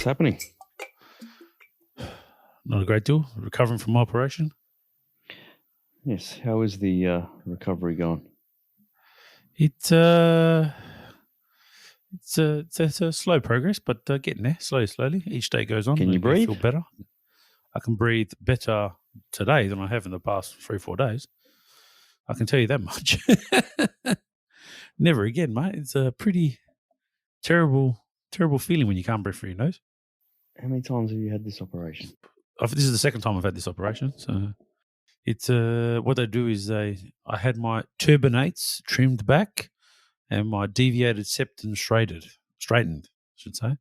What's happening? Not a great deal. Recovering from my operation. Yes. How is the recovery going? It's a slow progress, but getting there slowly. Each day goes on. Can you breathe? I feel better. I can breathe better today than I have in the past 3-4 days. I can tell you that much. Never again, mate. It's a pretty terrible feeling when you can't breathe through your nose. How many times have you had this operation? This is the second time I've had this operation. So it's what they do is I had my turbinates trimmed back and my deviated septum straightened, I should say.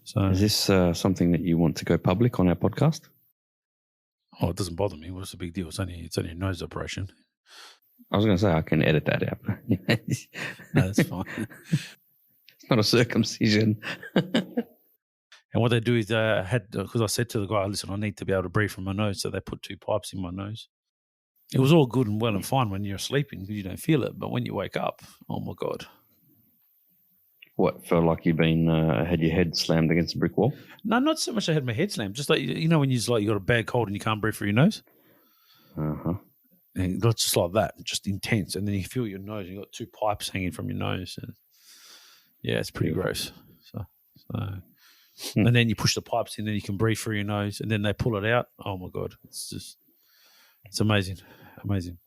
So is this something that you want to go public on our podcast? Oh, it doesn't bother me. What's the big deal? It's only a nose operation. I was going to say I can edit that out. No, that's fine. It's not a circumcision. And what they do is because I said to the guy, listen, I need to be able to breathe from my nose. So they put 2 pipes in my nose. It was all good and well and fine when you're sleeping because you don't feel it. But when you wake up, oh, my God. What, felt like you've been had your head slammed against a brick wall? No, not so much I had my head slammed. Just like, you know when you got a bad cold and you can't breathe through your nose? Uh-huh. And it's just like that, just intense. And then you feel your nose. You've got 2 pipes hanging from your nose. And yeah, it's pretty gross. So. And then you push the pipes in, then you can breathe through your nose, and then they pull it out. Oh, my God. It's amazing. Amazing.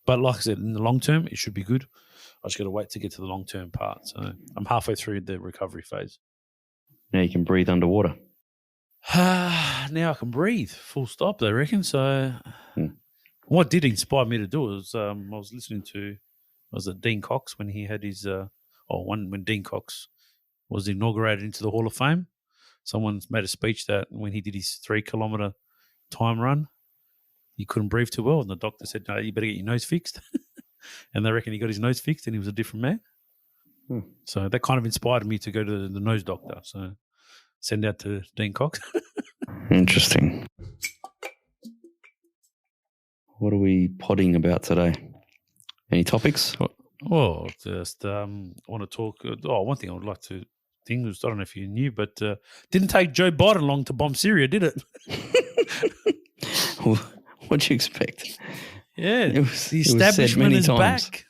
But like I said, in the long term, it should be good. I just got to wait to get to the long-term part. So I'm halfway through the recovery phase. Now you can breathe underwater. Now I can breathe, full stop, they reckon. So what did inspire me to do it was I was listening to, Dean Cox when he had his, when Dean Cox was inaugurated into the Hall of Fame. Someone made a speech that when he did his 3-kilometre time run, he couldn't breathe too well. And the doctor said, no, you better get your nose fixed. And they reckon he got his nose fixed and he was a different man. So that kind of inspired me to go to the nose doctor. So send out to Dean Cox. Interesting. What are we podding about today? Any topics? Well, just I want to talk. One thing I would like to think was, I don't know if you knew, but didn't take Joe Biden long to bomb Syria, did it? What'd you expect? Yeah, the establishment is back.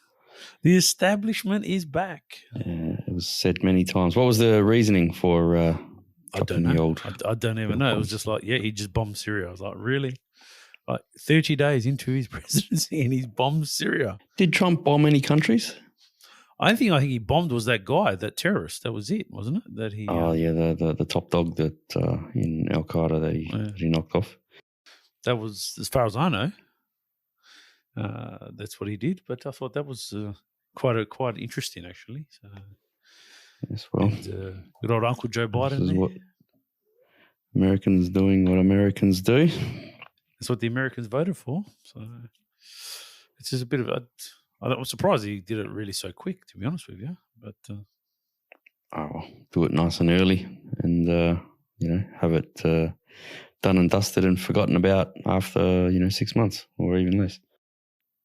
The establishment is back. Yeah, it was said many times. What was the reasoning for I don't know. I don't even know. It was just like, he just bombed Syria. I was like, really? Like 30 days into his presidency and he's bombed Syria. Did Trump bomb any countries? I think he bombed was that guy, that terrorist. That was it, wasn't it? That he. The top dog that in Al Qaeda that he knocked off. That was, as far as I know, that's what he did. But I thought that was quite interesting, actually. So, yes, well, good old Uncle Joe Biden. This is what Americans doing what Americans do. That's what the Americans voted for. So it's just a bit of I'm surprised he did it really so quick, to be honest with you. But do it nice and early, and have it done and dusted and forgotten about after 6 months or even less.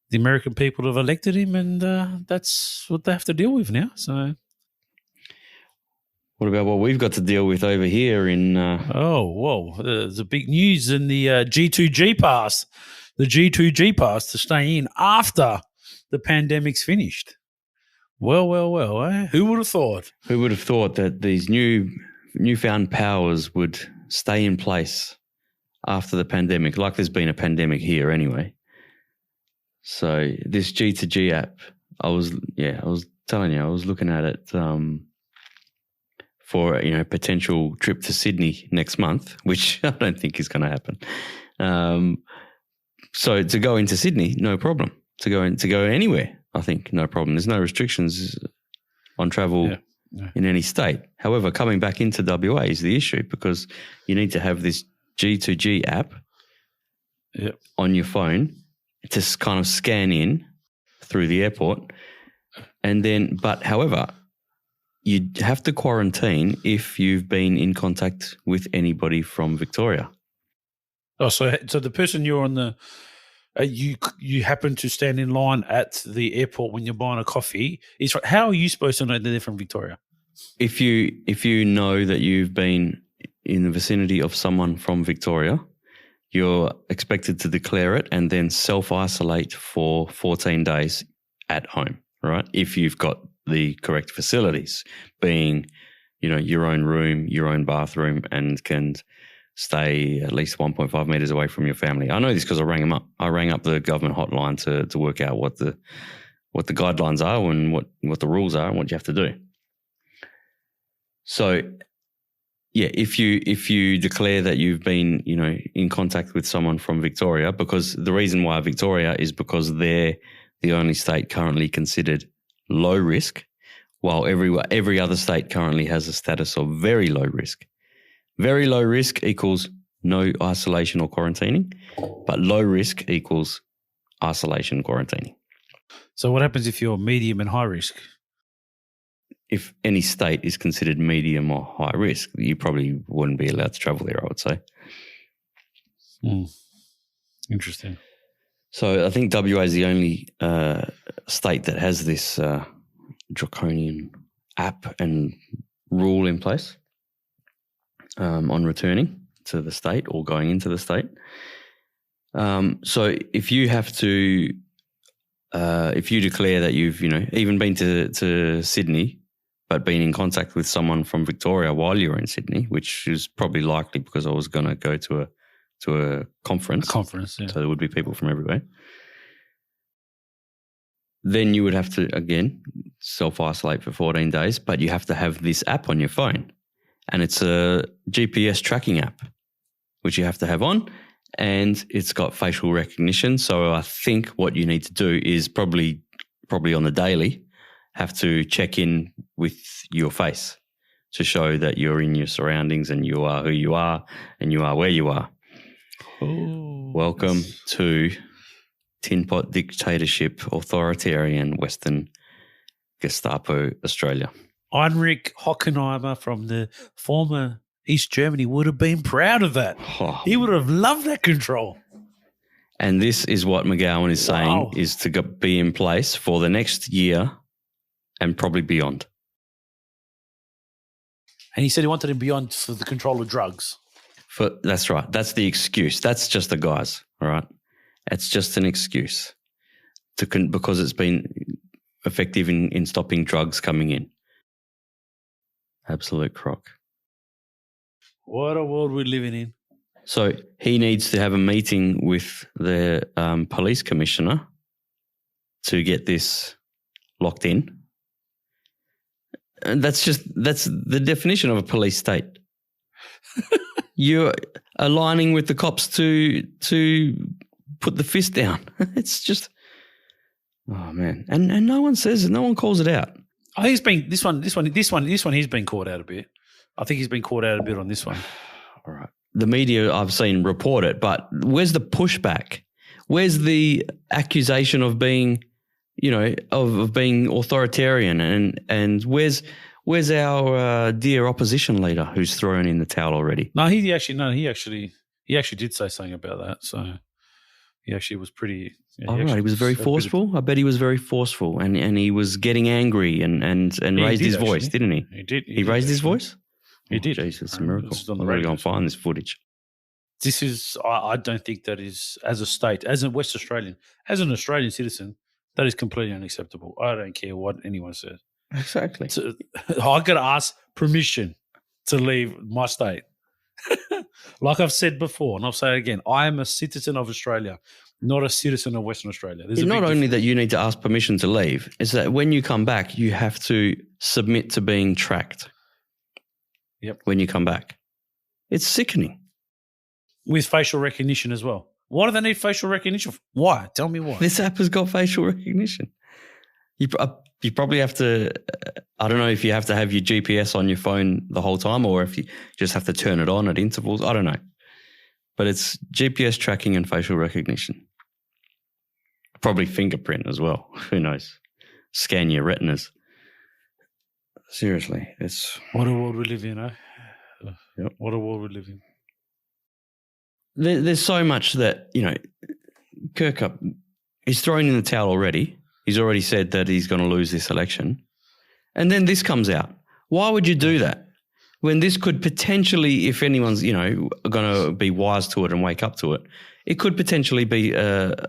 The American people have elected him, and that's what they have to deal with now. So, what about what we've got to deal with over here in? There's a big news in the G2G pass. The G2G pass to stay in after the pandemic's finished. Well, eh? Who would have thought? Who would have thought that these newfound powers would stay in place after the pandemic? Like there's been a pandemic here anyway. So this G2G app, I was telling you, I was looking at it for a potential trip to Sydney next month, which I don't think is going to happen. So to go into Sydney, no problem. To go anywhere, I think no problem. There's no restrictions on travel in any state. However, coming back into WA is the issue because you need to have this G2G app on your phone to kind of scan in through the airport. And then, however, you have to quarantine if you've been in contact with anybody from Victoria. Oh, so the person you're on the you happen to stand in line at the airport when you're buying a coffee. How are you supposed to know that they're from Victoria? If you know that you've been in the vicinity of someone from Victoria, you're expected to declare it and then self-isolate for 14 days at home, right? If you've got the correct facilities, being, your own room, your own bathroom, and can stay at least 1.5 meters away from your family. I know this because I rang them up. I rang up the government hotline to work out what the guidelines are and what the rules are and what you have to do. So, yeah, if you declare that you've been, in contact with someone from Victoria, because the reason why Victoria is because they're the only state currently considered low risk, while every other state currently has a status of very low risk. Very low risk equals no isolation or quarantining, but low risk equals isolation and quarantining. So what happens if you're medium and high risk? If any state is considered medium or high risk, you probably wouldn't be allowed to travel there, I would say. Interesting. So I think WA is the only state that has this draconian app and rule in place on returning to the state or going into the state. So if you have to, if you declare that you've, even been to Sydney, but been in contact with someone from Victoria while you were in Sydney, which is probably likely because I was going to go to a conference. Yeah. So there would be people from everywhere. Then you would have to, again, self-isolate for 14 days, but you have to have this app on your phone. And it's a GPS tracking app, which you have to have on, and it's got facial recognition. So I think what you need to do is probably on the daily, have to check in with your face to show that you're in your surroundings and you are who you are and you are where you are. Oh, Welcome to tinpot dictatorship, authoritarian Western Gestapo Australia. Heinrich Hockenheimer from the former East Germany would have been proud of that. Oh. He would have loved that control. And this is what McGowan is saying is to be in place for the next year and probably beyond. And he said he wanted him beyond for the control of drugs. That's right. That's the excuse. That's just a guise, all right? It's just an excuse because it's been effective in stopping drugs coming in. Absolute crock. What a world we're living in. So he needs to have a meeting with the police commissioner to get this locked in. And that's the definition of a police state. You're aligning with the cops to put the fist down. It's just, oh man, and no one says it. No one calls it out. I think he's been this one. He's been caught out a bit. I think he's been caught out a bit on this one. All right. The media I've seen report it, but where's the pushback? Where's the accusation of being, of being authoritarian? And where's our dear opposition leader who's thrown in the towel already? He actually did say something about that. So he actually was pretty. He was very forceful. I bet he was very forceful, and he was getting angry and raised his voice, didn't he? He did. He raised his voice. He did. Jesus, a miracle. I'm going to go and find this footage. This is, I don't think that is, as a state, as a West Australian, as an Australian citizen, that is completely unacceptable. I don't care what anyone says. Exactly. I got to ask permission to leave my state. Like I've said before, and I'll say it again, I am a citizen of Australia, not a citizen of Western Australia. It's not only that you need to ask permission to leave, it's that when you come back, you have to submit to being tracked. Yep. When you come back. It's sickening. With facial recognition as well. Why do they need facial recognition? Why? Tell me why. This app has got facial recognition. You probably have to, I don't know if you have to have your GPS on your phone the whole time or if you just have to turn it on at intervals. I don't know. But it's GPS tracking and facial recognition. Probably fingerprint as well. Who knows? Scan your retinas. Seriously, it's... What a world we live in, eh? Yep. What a world we live in. There's so much that, Kirkup, he's thrown in the towel already. He's already said that he's going to lose this election. And then this comes out. Why would you do that? when this could potentially, if anyone's, going to be wise to it and wake up to it, it could potentially be a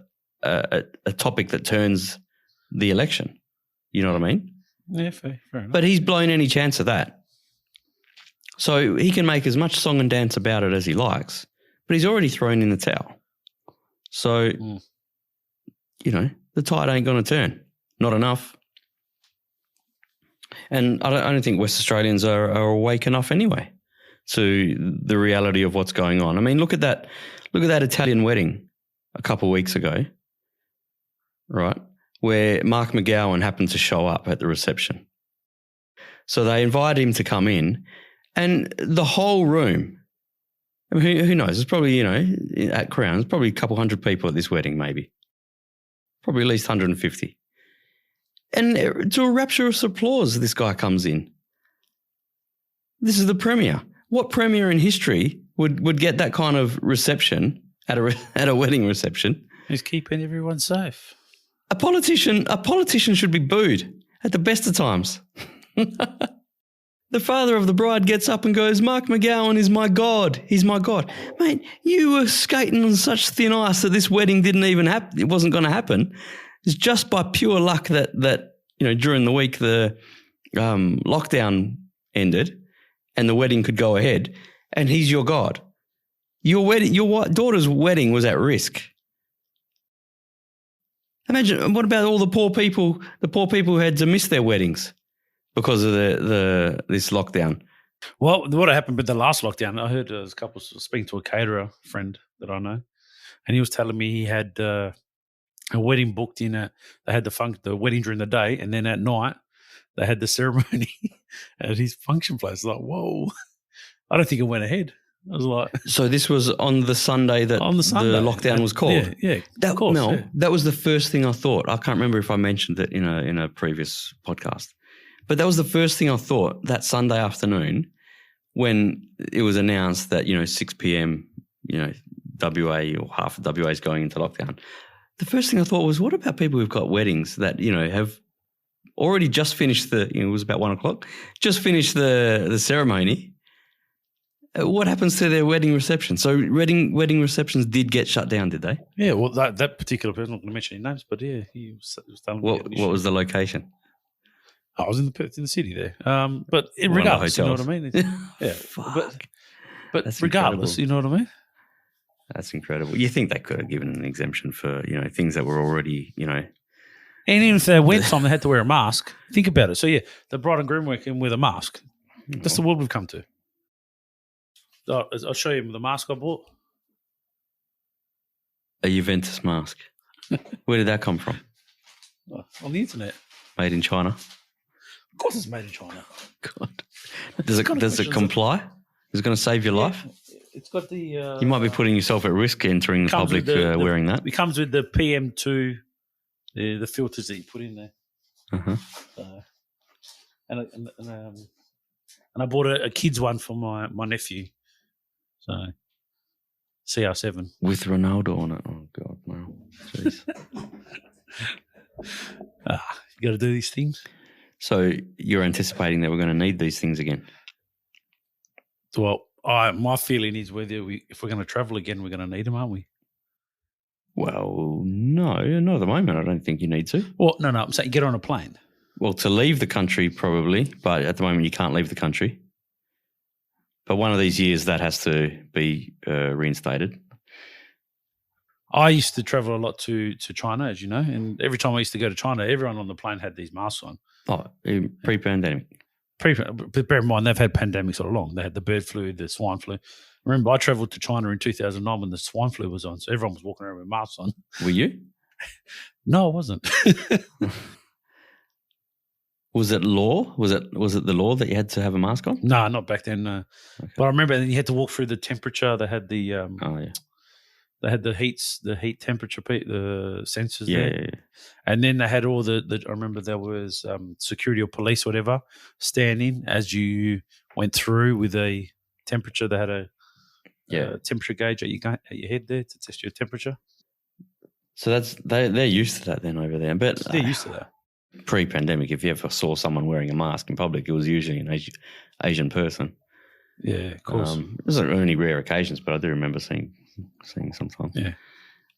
topic that turns the election. You know what I mean? Yeah, fair enough. But he's blown any chance of that. So he can make as much song and dance about it as he likes, but he's already thrown in the towel. So, the tide ain't going to turn. Not enough. And I don't think West Australians are awake enough anyway to the reality of what's going on. I mean, look at that Italian wedding a couple of weeks ago, right, where Mark McGowan happened to show up at the reception. So they invited him to come in, and the whole room, I mean, who knows? It's probably, at Crown, there's probably a couple hundred people at this wedding maybe. Probably at least 150. And to a rapturous applause, this guy comes in. This is the Premier. What Premier in history would get that kind of reception at a wedding reception? He's keeping everyone safe. A politician should be booed at the best of times. The father of the bride gets up and goes, Mark McGowan is my God. He's my God. Mate, you were skating on such thin ice that this wedding didn't even happen. It wasn't going to happen. It's just by pure luck that during the week the lockdown ended and the wedding could go ahead, and he's your God. Your daughter's wedding was at risk. Imagine, what about all the poor people who had to miss their weddings because of this lockdown? Well, what happened with the last lockdown, I heard a couple speaking to a caterer friend that I know, and he was telling me he had a wedding booked in. They had the wedding during the day, and then at night they had the ceremony at his function place. Like, whoa! I don't think it went ahead. I was like, so this was on the Sunday that the lockdown was called. Yeah, of course. Mel, that was the first thing I thought. I can't remember if I mentioned it in a previous podcast, but that was the first thing I thought that Sunday afternoon when it was announced that 6 p.m. WA or half of WA is going into lockdown. The first thing I thought was, what about people who've got weddings that, have already just finished it was about 1 o'clock, just finished the ceremony. What happens to their wedding reception? So wedding receptions did get shut down, did they? Yeah, well, that particular person, I'm not going to mention any names, but yeah, he was telling me. What was the location? I was in the city there. But regardless, you know what I mean? Yeah. But That's regardless, incredible. you know what I mean? That's incredible. You think they could have given an exemption for, things that were already, And even if they went some, they had to wear a mask. Think about it. So, yeah, the bride and groom working with a mask. That's the world we've come to. I'll show you the mask I bought. A Juventus mask. Where did that come from? On the internet. Made in China? Of course it's made in China. God. Does it comply? Is it going to save your life? It's got the... you might be putting yourself at risk entering the public wearing that. It comes with the PM2, the filters that you put in there. Uh-huh. And I bought a kid's one for my nephew. So, CR7. With Ronaldo on it. Oh, God, no. Jeez. You got to do these things. So you're anticipating that we're going to need these things again? Well, my feeling is if we're going to travel again, we're going to need them, aren't we? Well, no, not at the moment. I don't think you need to. Well, no, I'm saying get on a plane. Well, to leave the country probably, but at the moment you can't leave the country. But one of these years that has to be reinstated. I used to travel a lot to China, as you know, and every time I used to go to China, everyone on the plane had these masks on. Oh, pre-pandemic. But bear in mind, they've had pandemics all along. They had the bird flu, the swine flu. Remember, I travelled to China in 2009 when the swine flu was on, so everyone was walking around with masks on. Were you? No, I wasn't. Was it law? Was it the law that you had to have a mask on? No, not back then. No. Okay. But I remember you had to walk through the temperature. They had the they had the heat temperature, the sensors there. Yeah. And then they had all the I remember there was security or police, whatever, standing as you went through with a temperature. They had a temperature gauge at your head there to test your temperature. So they're used to that then over there. But they're used to that. Pre-pandemic, if you ever saw someone wearing a mask in public, it was usually an Asian person. Yeah, of course. There's only rare occasions, but I do remember seeing sometimes. Yeah.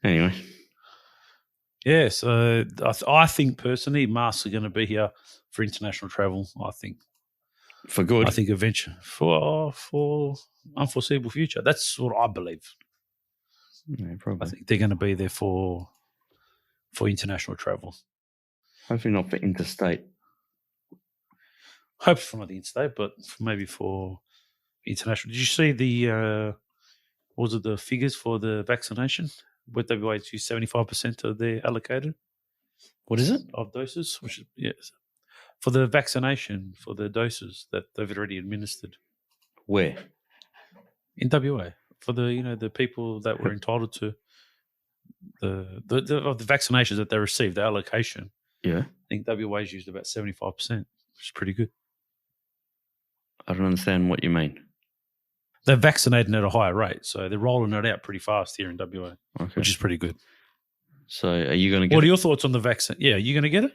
Anyway. Yeah, so I think personally masks are going to be here for international travel, I think. For good? I think eventually for unforeseeable future. That's what I believe. Yeah, probably. I think they're going to be there for international travel. Hopefully not for interstate. Hopefully for not the interstate, but maybe for international. Did you see the the figures for the vaccination? With WA to 75% of their allocated. What is it? Of doses, which is, yes, for the vaccination for the doses that they've already administered. Where? In WA for the people that were entitled to the vaccinations that they received, the allocation. Yeah, I think WA's used about 75%, which is pretty good. I don't understand what you mean. They're vaccinating at a higher rate, so they're rolling it out pretty fast here in WA, which is pretty good. So, are you going to get? What are your thoughts on the vaccine? Yeah, are you going to get it?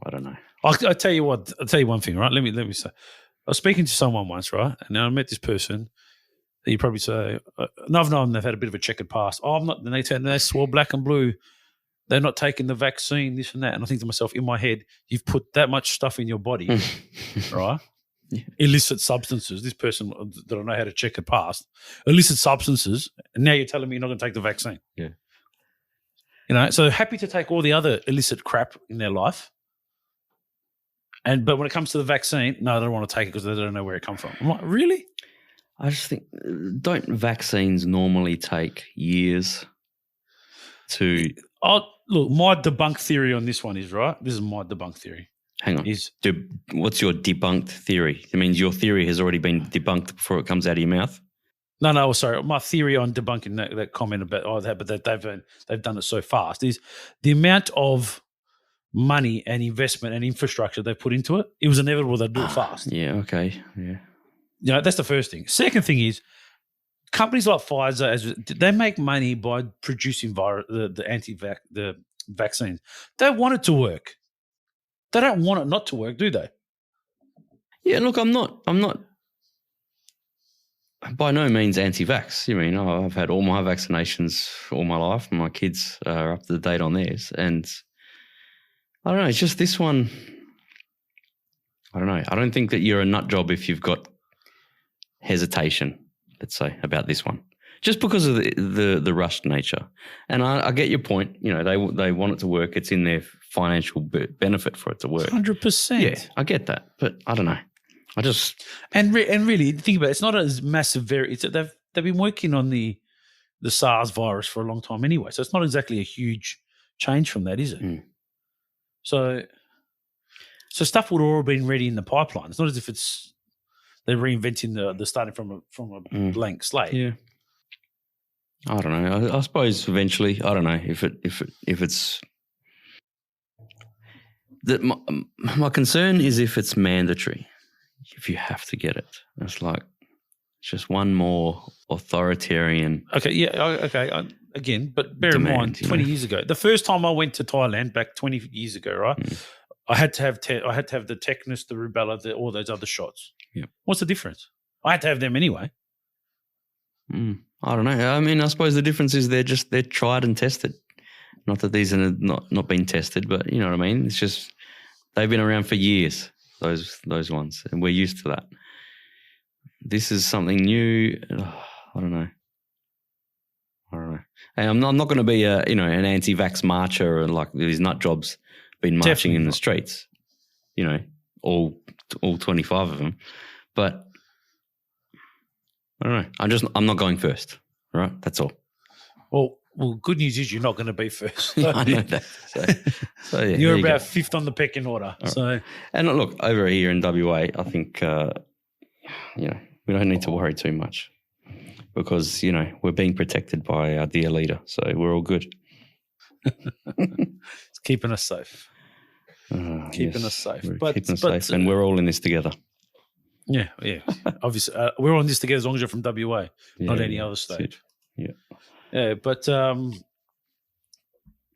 I don't know. I'll tell you what. I'll tell you one thing, right? Let me say. I was speaking to someone once, right? And I met this person. You probably say, and I've known they've had a bit of a checkered past. Oh, I'm not. And they swore black and blue. They're not taking the vaccine, this and that. And I think to myself, in my head, you've put that much stuff in your body, right? Yeah. Illicit substances. This person that I know how to check it past, illicit substances, and now you're telling me you're not going to take the vaccine. Yeah. So happy to take all the other illicit crap in their life. But when it comes to the vaccine, no, they don't want to take it because they don't know where it comes from. I'm like, really? I just think, don't vaccines normally take years to... Look, my debunk theory on this one is, right? This is my debunk theory. Hang on. What's your debunked theory? It means your theory has already been debunked before it comes out of your mouth? No, sorry. My theory on debunking that comment about that, but that they've done it so fast is the amount of money and investment and infrastructure they've put into it. It was inevitable they'd do it fast. Yeah, okay, yeah. That's the first thing. Second thing is companies like Pfizer, they make money by producing the vaccines. They want it to work. They don't want it not to work, do they? Yeah, look, I'm not by no means anti-vax. You mean, I've had all my vaccinations all my life, and my kids are up to date on theirs. And I don't know, it's just this one. I don't know. I don't think that you're a nut job if you've got hesitation, let's say, about this one. Just because of the rushed nature. And I get your point. They want it to work. It's in their financial benefit for it to work. 100%. Yeah, I get that. But I don't know. I just... And really, think about it. It's not as massive... They've been working on the SARS virus for a long time anyway. So it's not exactly a huge change from that, is it? Mm. So stuff would have all been ready in the pipeline. It's not as if they're reinventing the starting from a blank slate. Yeah. I don't know. I suppose eventually, I don't know if it's that. My concern is if it's mandatory, if you have to get it. It's like just one more authoritarian. Okay, yeah, okay. Again, but bear in mind, 20 years ago, the first time I went to Thailand back 20 years ago, right? I had to have the tetanus, the rubella, all those other shots. Yeah. What's the difference? I had to have them anyway. I don't know. I mean, I suppose the difference is they're tried and tested. Not that these are not been tested, but you know what I mean? It's just they've been around for years, those ones, and we're used to that. This is something new. I don't know. Hey, I'm not going to be an anti-vax marcher and like these nut jobs been marching Definitely in the streets. All 25 of them, but I don't know. I'm not going first. Right, that's all. Well, good news is you're not going to be first. Yeah, I know that. So yeah, you're about fifth on the pecking order. Right. So, and look, over here in WA, I think we don't need to worry too much because we're being protected by our dear leader, so we're all good. It's keeping us safe. Keeping us safe. Keeping us safe, and we're all in this together. Yeah. Obviously, we're on this together as long as you're from WA, not any other state. Yeah, but I'm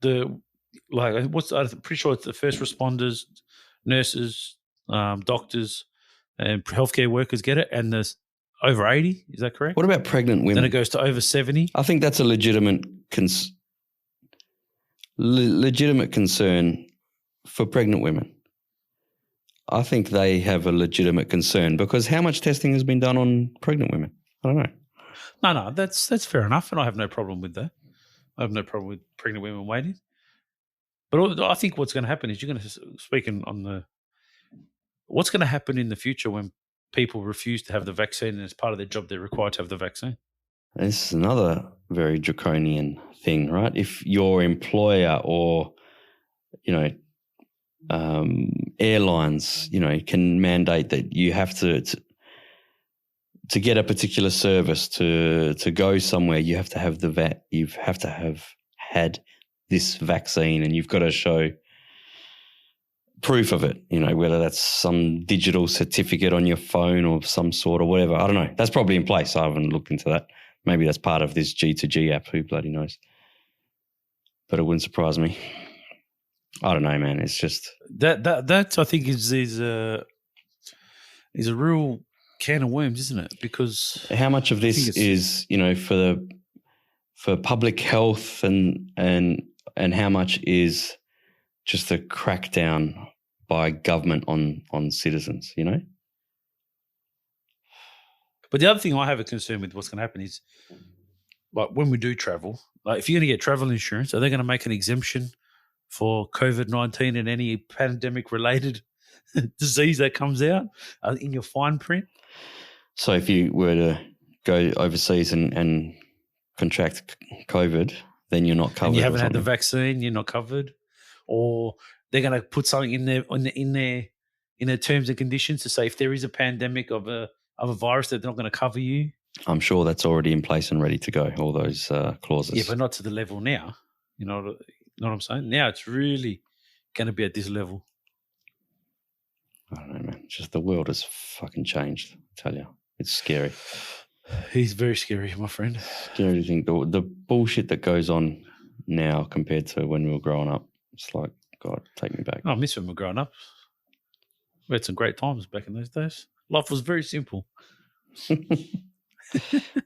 pretty sure it's the first responders, nurses, doctors, and healthcare workers get it, and there's over 80. Is that correct? What about pregnant women? Then it goes to over 70. I think that's a legitimate concern for pregnant women. I think they have a legitimate concern because how much testing has been done on pregnant women? I don't know. No, that's fair enough, and I have no problem with that. I have no problem with pregnant women waiting. But I think what's going to happen is you're going to speak on the what's going to happen in the future when people refuse to have the vaccine and as part of their job they're required to have the vaccine. This is another very draconian thing, right? If your employer or, airlines, can mandate that you have to get a particular service to go somewhere, you have to have you have to have had this vaccine and you've got to show proof of it, whether that's some digital certificate on your phone or some sort or whatever. I don't know. That's probably in place. I haven't looked into that. Maybe that's part of this G2G app. Who bloody knows? But it wouldn't surprise me. I don't know, man. It's just that I think is a real can of worms, isn't it? Because how much of this is for public health and how much is just a crackdown by government on citizens, But the other thing I have a concern with what's going to happen is, like when we do travel, like if you're going to get travel insurance, are they going to make an exemption for COVID-19 and any pandemic-related disease that comes out in your fine print? So if you were to go overseas and contract COVID, then you're not covered. And you haven't had the vaccine, you're not covered. Or they're going to put something in their terms and conditions to say if there is a pandemic of a virus that they're not going to cover you. I'm sure that's already in place and ready to go, all those clauses. Yeah, but not to the level now. You know what I'm saying? Now it's really going to be at this level. I don't know, man. Just the world has fucking changed, I tell you. It's scary. He's very scary, my friend. Scary to think the bullshit that goes on now compared to when we were growing up. It's like, God, take me back. I miss when we were growing up. We had some great times back in those days. Life was very simple.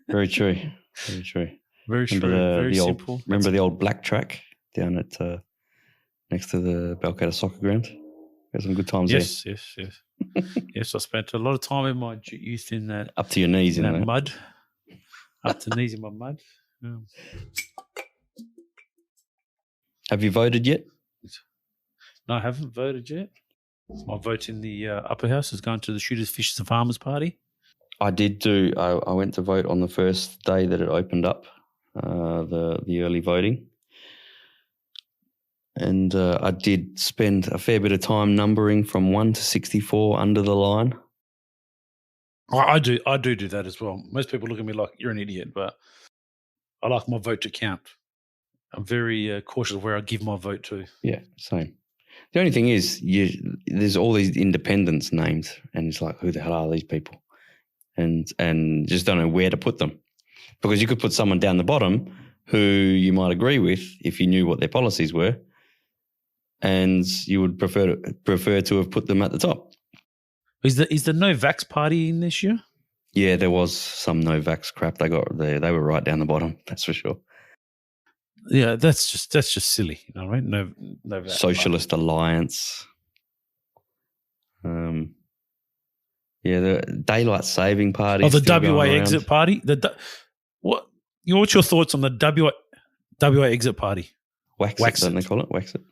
Very true. Very true. Very true. Very simple. Remember the old black track down at next to the Balcatta soccer ground? Had some good times there. Yes. Yes, I spent a lot of time in my youth in that. Up to your knees in that mud. Up to knees in my mud. Yeah. Have you voted yet? No, I haven't voted yet. My vote in the upper house is going to the Shooters, Fishers and Farmers Party. I did I went to vote on the first day that it opened up, the early voting. And I did spend a fair bit of time numbering from 1 to 64 under the line. I do that as well. Most people look at me like you're an idiot, but I like my vote to count. I'm very cautious of where I give my vote to. Yeah, same. The only thing is, there's all these independents named, and it's like, who the hell are these people? And just don't know where to put them, because you could put someone down the bottom who you might agree with if you knew what their policies were, and you would prefer to have put them at the top. Is the no vax party in this year? Yeah, there was some no vax crap. They were right down the bottom. That's for sure. Yeah, that's just silly, right? No vax Socialist party. Alliance. Yeah, the daylight saving party. Oh, the WAxit party. What's your thoughts on the WAxit party? WAxit, don't they call it? WAxit.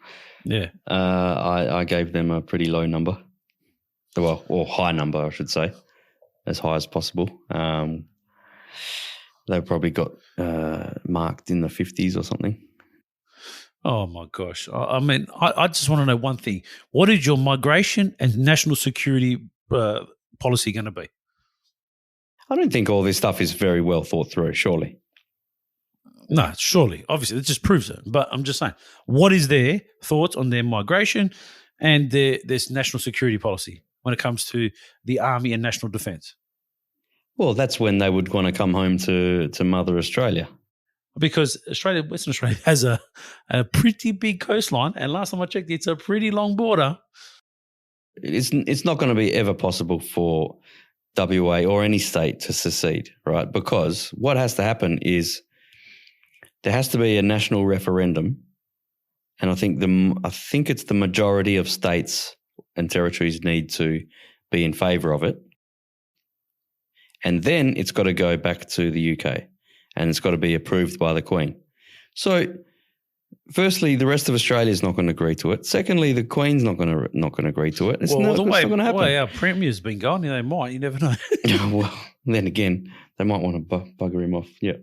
Yeah. I gave them a pretty low number. Well, or high number, I should say, as high as possible. They probably got marked in the 50s or something. Oh, my gosh. I mean, I just want to know one thing. What is your migration and national security policy going to be? I don't think all this stuff is very well thought through, surely. No, surely. Obviously, it just proves it. But I'm just saying, what is their thoughts on their migration and their national security policy when it comes to the army and national defence? Well, that's when they would want to come home to Mother Australia. Because Western Australia has a pretty big coastline, and last time I checked, it's a pretty long border. it's not going to be ever possible for WA or any state to secede, right? Because what has to happen is there has to be a national referendum, and I think it's the majority of states and territories need to be in favour of it, and then it's got to go back to the UK, and it's got to be approved by the Queen. So, firstly, the rest of Australia is not going to agree to it. Secondly, the Queen's not going to agree to it. It's not going to happen. The way our Premier's been going, they might. You never know. Well, then again, they might want to bugger him off. Yeah.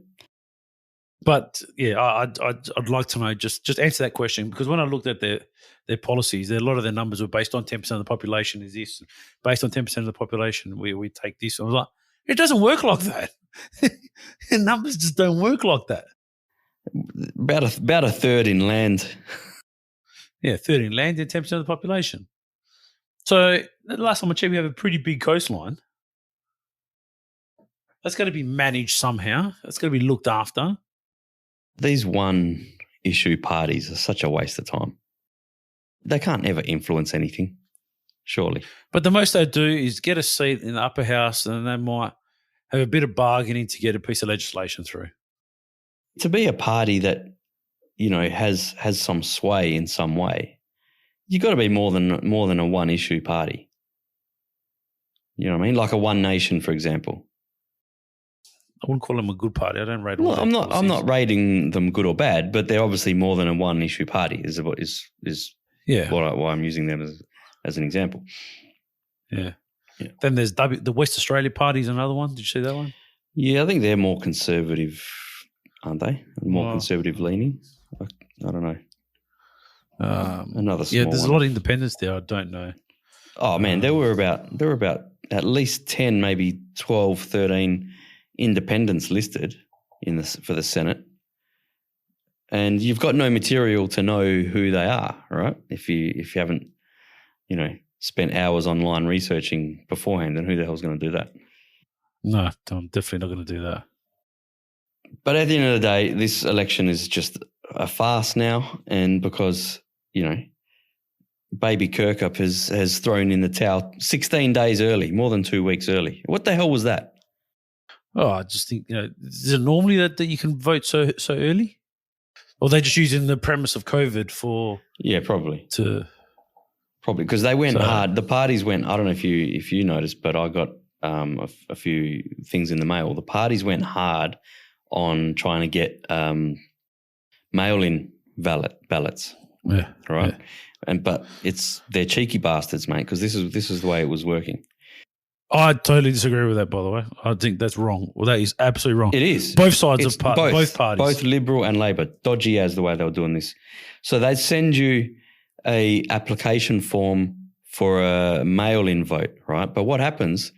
But yeah, I'd like to know, just answer that question, because when I looked at their policies, a lot of their numbers were based on 10% of the population is this, based on 10% of the population we take this. I was like, it doesn't work like that. The numbers just don't work like that. About a third in land. Yeah, 30 in land and 10% of the population. So the last time I checked, we have a pretty big coastline. That's got to be managed somehow. That's got to be looked after. These one-issue parties are such a waste of time. They can't ever influence anything, surely. But the most they do is get a seat in the upper house, and they might have a bit of bargaining to get a piece of legislation through. To be a party that, has some sway in some way, you've got to be more than a one-issue party. You know what I mean? Like a One Nation, for example. I wouldn't call them a good party. I don't rate them. Well, I'm not rating them good or bad, but they're obviously more than a one-issue party. Is why I'm using them as an example. Yeah. Then there's the West Australia Party is another one. Did you see that one? Yeah, I think they're more conservative, aren't they? More conservative leaning. I don't know. Another small yeah. There's one. a lot of independents there. I don't know. Oh man, there were about at least 10, maybe 12, 13 independents listed for the Senate, and you've got no material to know who they are, right? If you haven't, spent hours online researching beforehand, then who the hell's going to do that? No, I'm definitely not going to do that. But at the end of the day, this election is just a farce now, and because Baby Kirkup has thrown in the towel 16 days early, more than 2 weeks early. What the hell was that? Oh, I just think, is it normally that you can vote so early? Or they're just using the premise of COVID for... Yeah, probably. Probably, because they went hard. The parties went, I don't know if you noticed, but I got a few things in the mail. The parties went hard on trying to get mail-in ballots. Yeah. Right? Yeah. But they're cheeky bastards, mate, because this is the way it was working. I totally disagree with that, by the way. I think that's wrong. Well, that is absolutely wrong. It is. Both sides of both parties. Both Liberal and Labor. Dodgy as the way they were doing this. So they'd send you a application form for a mail-in vote, right? But what happens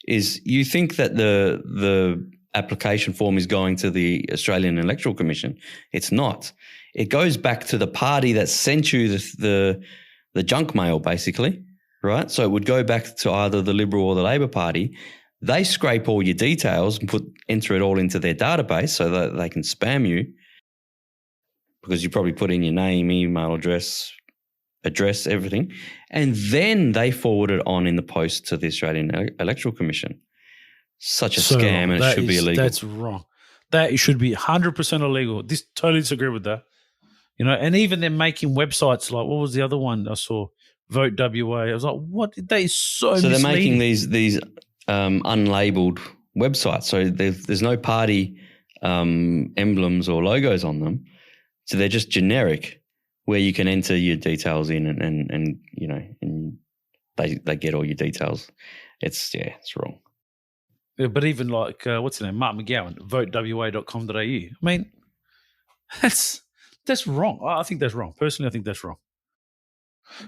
is you think that the application form is going to the Australian Electoral Commission. It's not. It goes back to the party that sent you the junk mail, basically. Right, so it would go back to either the Liberal or the Labor Party. They scrape all your details and enter it all into their database so that they can spam you, because you probably put in your name, email address, everything, and then they forward it on in the post to the Australian Electoral Commission. Such a scam, and it should be illegal. That's wrong. That should be 100% illegal. Totally disagree with that. And even they're making websites like, what was the other one I saw? Vote WA. I was like, what? That is so misleading. They're making these unlabeled websites. So there's no party emblems or logos on them. So they're just generic, where you can enter your details in and they get all your details. It's wrong. Yeah, but even like, what's his name? Mark McGowan, votewa.com.au. I mean, that's wrong. I think that's wrong. Personally, I think that's wrong.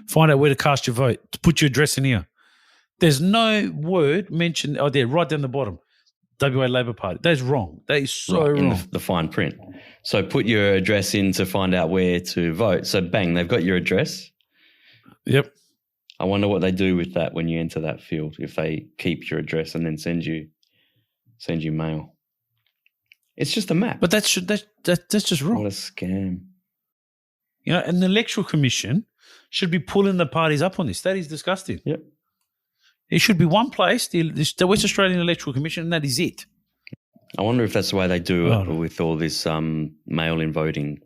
Find out where to cast your vote. To put your address in here. There's no word mentioned. Oh, there, right down the bottom. WA Labor Party. That's wrong. That is so wrong. In the fine print. So put your address in to find out where to vote. So bang, they've got your address. Yep. I wonder what they do with that when you enter that field, if they keep your address and then send you mail. It's just a map. But that's just wrong. What a scam. An electoral commission should be pulling the parties up on this. That is disgusting. Yep. It should be one place, the West Australian Electoral Commission, and that is it. I wonder if that's the way they do it with all this mail-in voting,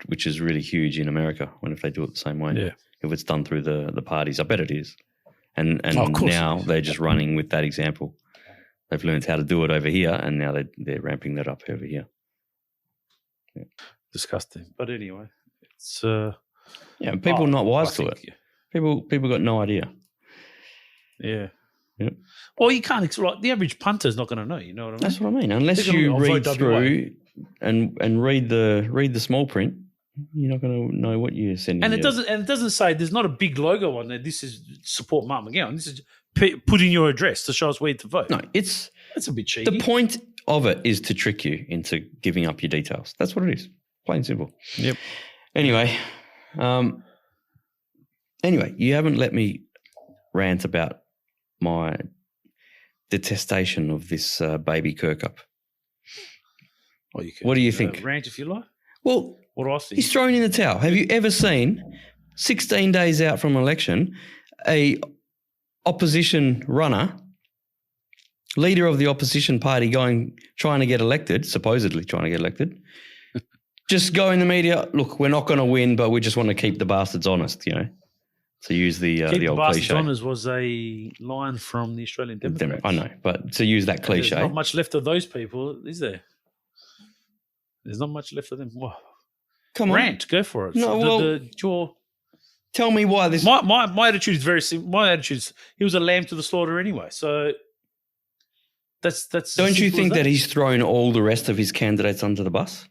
which is really huge in America. I wonder if they do it the same way. Yeah. If it's done through the parties. I bet it is. And of course now they're just running with that example. They've learned how to do it over here, and now they're ramping that up over here. Yeah. Disgusting. But anyway, it's people not wise to it. People got no idea. Yeah. Yep. Well, you can't. Like, the average punter's not going to know. You know what I mean? That's what I mean. Unless you read through and read the small print, you're not going to know what you're sending. And it doesn't say, there's not a big logo on there. This is support Mark McGowan. This is put in your address to show us where to vote. No, that's a bit cheeky. The point of it is to trick you into giving up your details. That's what it is. Plain and simple. Yep. Anyway, you haven't let me rant about my detestation of this baby Kirkup. Well, you can, what do you think? Rant if you like. Well, what do I think? He's thrown in the towel. Have you ever seen 16 days out from election, a opposition runner, leader of the opposition party trying to get elected, supposedly trying to get elected, just go in the media, look, we're not going to win, but we just want to keep the bastards honest, to use the old cliche. Keep the bastards honest was a line from the Australian Democrats. I know, but to use that cliche. There's not much left of those people, is there? There's not much left of them. Whoa. Come on. Rant, go for it. No, tell me why this... My attitude is very simple. My attitude is he was a lamb to the slaughter anyway, so that's Don't you think that he's thrown all the rest of his candidates under the bus?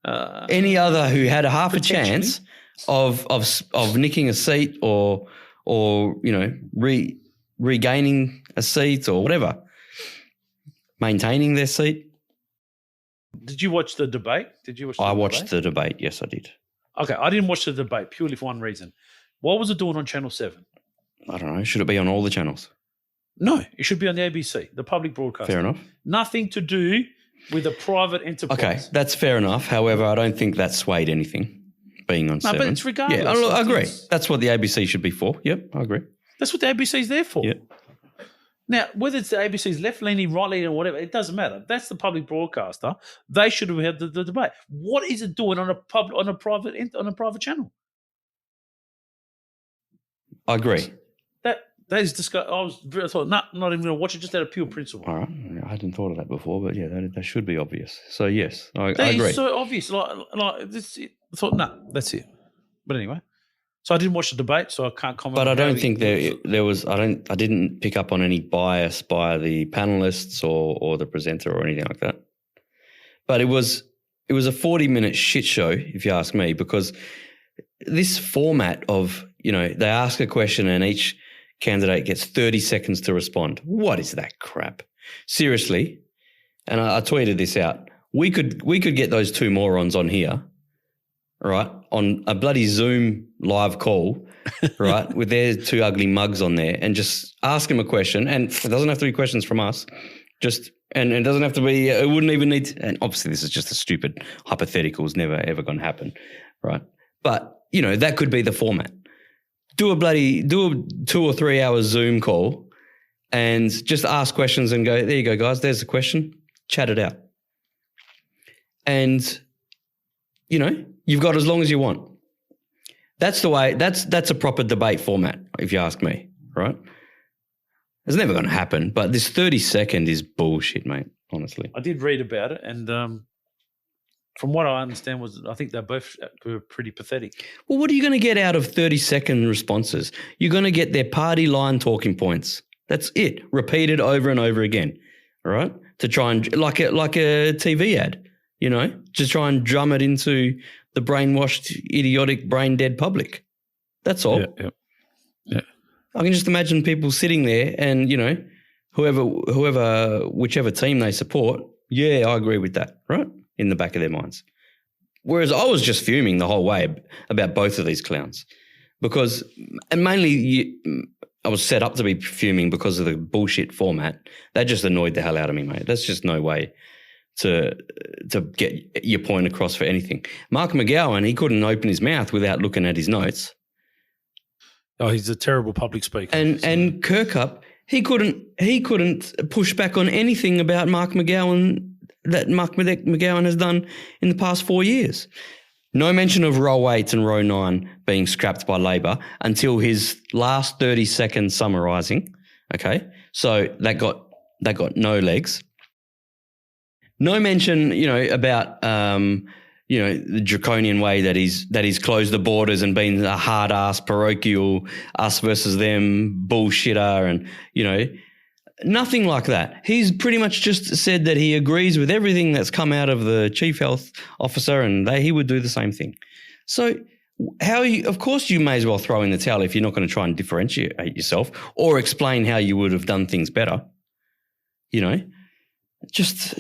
Any other who had a half a chance of nicking a seat or regaining a seat or whatever, maintaining their seat. Did you watch the debate? I watched the debate. Yes, I did. Okay, I didn't watch the debate purely for one reason. What was it doing on Channel 7? I don't know. Should it be on all the channels? No, it should be on the ABC, the public broadcaster. Fair enough. Nothing to do with a private enterprise. Okay, that's fair enough. However, I don't think that swayed anything being on 7. No, but it's regardless. Yeah, I agree. That's what the ABC should be for. Yep, I agree. That's what the ABC is there for. Yep. Now, whether it's the ABC's left-leaning, right-leaning, or whatever, it doesn't matter. That's the public broadcaster. They should have had the debate. What is it doing on a private channel? I agree. That is disgusting. I thought, not even going to watch it, just out of pure principle. All right, I hadn't thought of that before, but yeah, that should be obvious. So yes, I agree. It's so obvious. I thought, that's it. But anyway. So I didn't watch the debate, so I can't comment. But I don't think there was. I didn't pick up on any bias by the panelists or the presenter or anything like that. But it was a 40-minute shit show, if you ask me, because this format of they ask a question and each candidate gets 30 seconds to respond. What is that crap? Seriously, and I tweeted this out. We could get those two morons on here, right, on a bloody Zoom live call, right, with their two ugly mugs on there, and just ask them a question. And it doesn't have to be questions from us. And it doesn't have to be, it wouldn't even need to, and obviously this is just a stupid hypothetical, it's never ever going to happen, right? But, that could be the format. Do a 2 or 3 hour Zoom call and just ask questions and go, there you go, guys, there's the question, chat it out. And, you've got as long as you want. That's the way, that's a proper debate format, if you ask me, right? It's never going to happen, but this 30-second is bullshit, mate, honestly. I did read about it, and from what I understand I think they both were pretty pathetic. Well, what are you going to get out of 30-second responses? You're going to get their party line talking points. That's it, repeated over and over again, all right? To try and, like a TV ad, just try and drum it into the brainwashed, idiotic, brain-dead public. That's all. Yeah. I can just imagine people sitting there and, whichever team they support, yeah, I agree with that, right, in the back of their minds. Whereas I was just fuming the whole way about both of these clowns because, and mainly I was set up to be fuming because of the bullshit format. That just annoyed the hell out of me, mate. That's just no way to get your point across for anything. Mark McGowan, he couldn't open his mouth without looking at his notes. Oh, he's a terrible public speaker. And Kirkup, he couldn't push back on anything about Mark McGowan that Mark McGowan has done in the past 4 years. No mention of row 8 and row 9 being scrapped by Labor until his last 30-second summarising. Okay, so that got no legs. No mention, about the draconian way that he's closed the borders and been a hard ass parochial us versus them bullshitter, and nothing like that. He's pretty much just said that he agrees with everything that's come out of the chief health officer, and he would do the same thing. So of course you may as well throw in the towel if you're not going to try and differentiate yourself or explain how you would have done things better. Just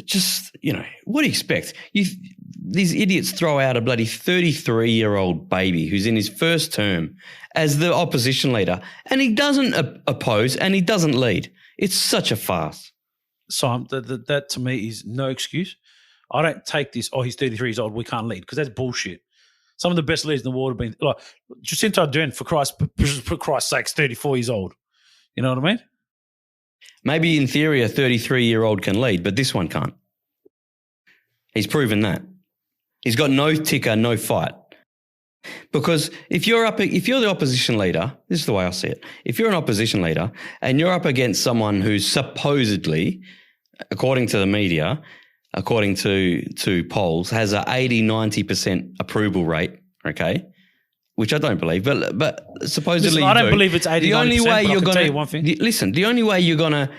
what do you expect? These idiots throw out a bloody 33-year-old baby who's in his first term as the opposition leader, and he doesn't oppose and he doesn't lead. It's such a farce. So that to me is no excuse. I don't take this, he's 33 years old, we can't lead, because that's bullshit. Some of the best leaders in the world have been, like, Jacinta Ardern, for Christ's sake, 34 years old. You know what I mean? Maybe in theory a 33-year-old can lead, but this one can't. He's proven that. He's got no ticker, no fight. Because if you're the opposition leader, this is the way I see it. If you're an opposition leader and you're up against someone who's supposedly, according to the media, according to polls, has a 80-90% approval rate, okay, which I don't believe, but supposedly I don't believe it's 80-90%. The only way you're going to tell you one thing. Listen, the only way you're going to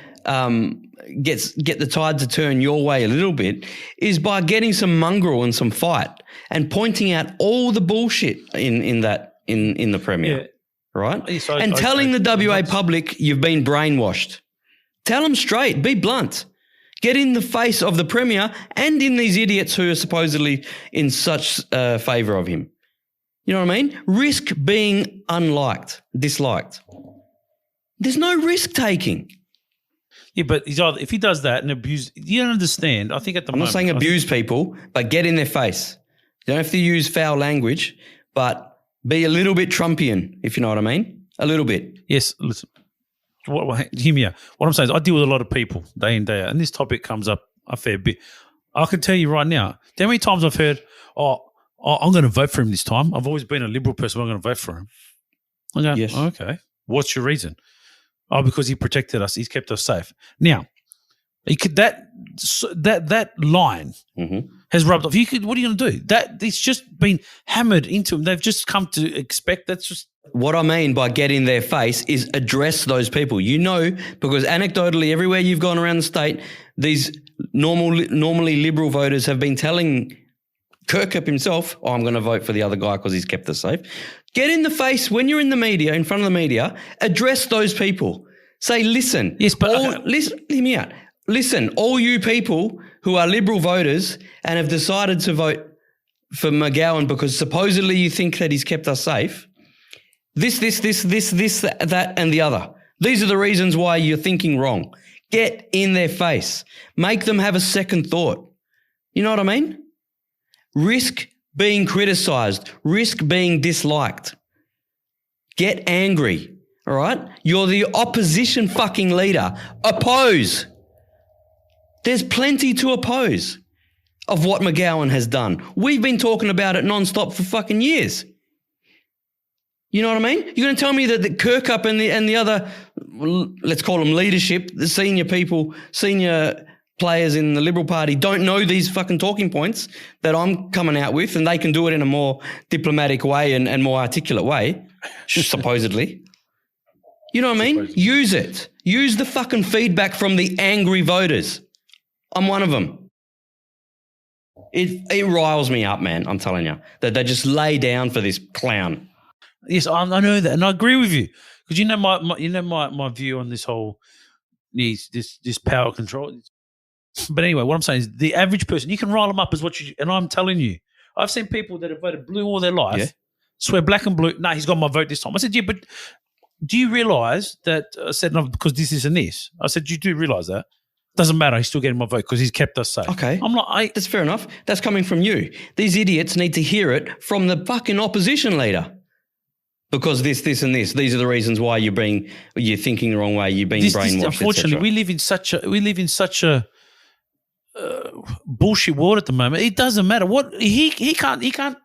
get the tide to turn your way a little bit is by getting some mongrel and some fight and pointing out all the bullshit in the Premier, right? Yes, and telling the WA public you've been brainwashed. Tell them straight. Be blunt. Get in the face of the Premier and in these idiots who are supposedly in such favour of him. You know what I mean? Risk being disliked. There's no risk taking. Yeah, but if he does that and abuse, you don't understand. I think at the moment, I'm not saying abuse people, but get in their face. You don't have to use foul language, but be a little bit Trumpian, if you know what I mean. A little bit. Yes, listen. Hear me out. What I'm saying is I deal with a lot of people day in, day out, and this topic comes up a fair bit. I can tell you right now, how many times I've heard, I'm going to vote for him this time. I've always been a Liberal person, I'm going to vote for him. I go, yes. Okay. What's your reason? Because he protected us. He's kept us safe. Now, that line has rubbed off. What are you going to do? It's just been hammered into them. They've just come to expect. That's just what I mean by get in their face is address those people. Because anecdotally, everywhere you've gone around the state, these normally Liberal voters have been telling Kirkup himself, I'm going to vote for the other guy because he's kept us safe. Get in the face when you're in the media, in front of the media, address those people. Say, listen. Yes, but listen, hear me out. Listen, all you people who are Liberal voters and have decided to vote for McGowan because supposedly you think that he's kept us safe, this, that, and the other. These are the reasons why you're thinking wrong. Get in their face. Make them have a second thought. You know what I mean? Risk being criticised. Risk being disliked. Get angry, all right? You're the opposition fucking leader. Oppose. There's plenty to oppose of what McGowan has done. We've been talking about it nonstop for fucking years. You know what I mean? You're going to tell me that the Kirkup and the other, let's call them leadership, the senior players in the Liberal Party don't know these fucking talking points that I'm coming out with, and they can do it in a more diplomatic way and more articulate way, supposedly. You know what I mean? Use it. Use the fucking feedback from the angry voters. I'm one of them. It riles me up, man, I'm telling you, that they just lay down for this clown. Yes, I know that, and I agree with you, because my view on this whole this power control. But anyway, what I'm saying is the average person, you can rile them up as what you, and I'm telling you, I've seen people that have voted blue all their life swear black and blue. No, he's got my vote this time. I said, yeah, but do you realise that? I said, no, because this and this. I said, you do realise that? Doesn't matter. He's still getting my vote because he's kept us safe. Okay. I'm like, that's fair enough. That's coming from you. These idiots need to hear it from the fucking opposition leader. Because this, and this. These are the reasons why you're thinking the wrong way. You're being brainwashed. Unfortunately, we live in such a bullshit world at the moment. It doesn't matter what he can't.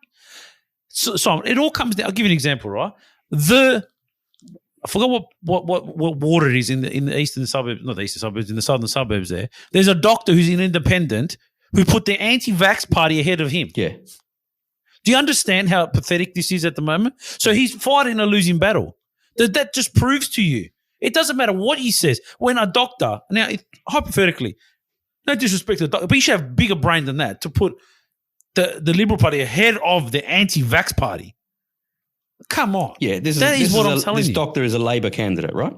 So it all comes down. I'll give you an example, right? I forgot what water it is in the eastern suburbs, not the eastern suburbs, in the southern suburbs. There's a doctor who's an independent who put the anti-vax party ahead of him. Yeah. Do you understand how pathetic this is at the moment? So he's fighting a losing battle. That just proves to you. It doesn't matter what he says. When a doctor, now hypothetically, no disrespect to the doctor, but he should have bigger brain than that to put the Liberal Party ahead of the anti-vax party. Come on. Yeah, this I'm telling you. This doctor is a Labor candidate, right?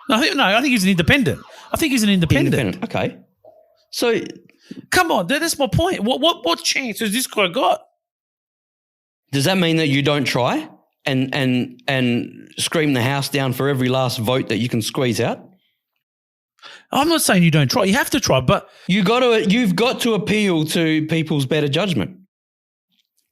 No, I think he's an independent. Independent. Okay. So, come on, that's my point. What chance has this guy got? Does that mean that you don't try and scream the house down for every last vote that you can squeeze out? I'm not saying you don't try. You have to try, but you've got to appeal to people's better judgment.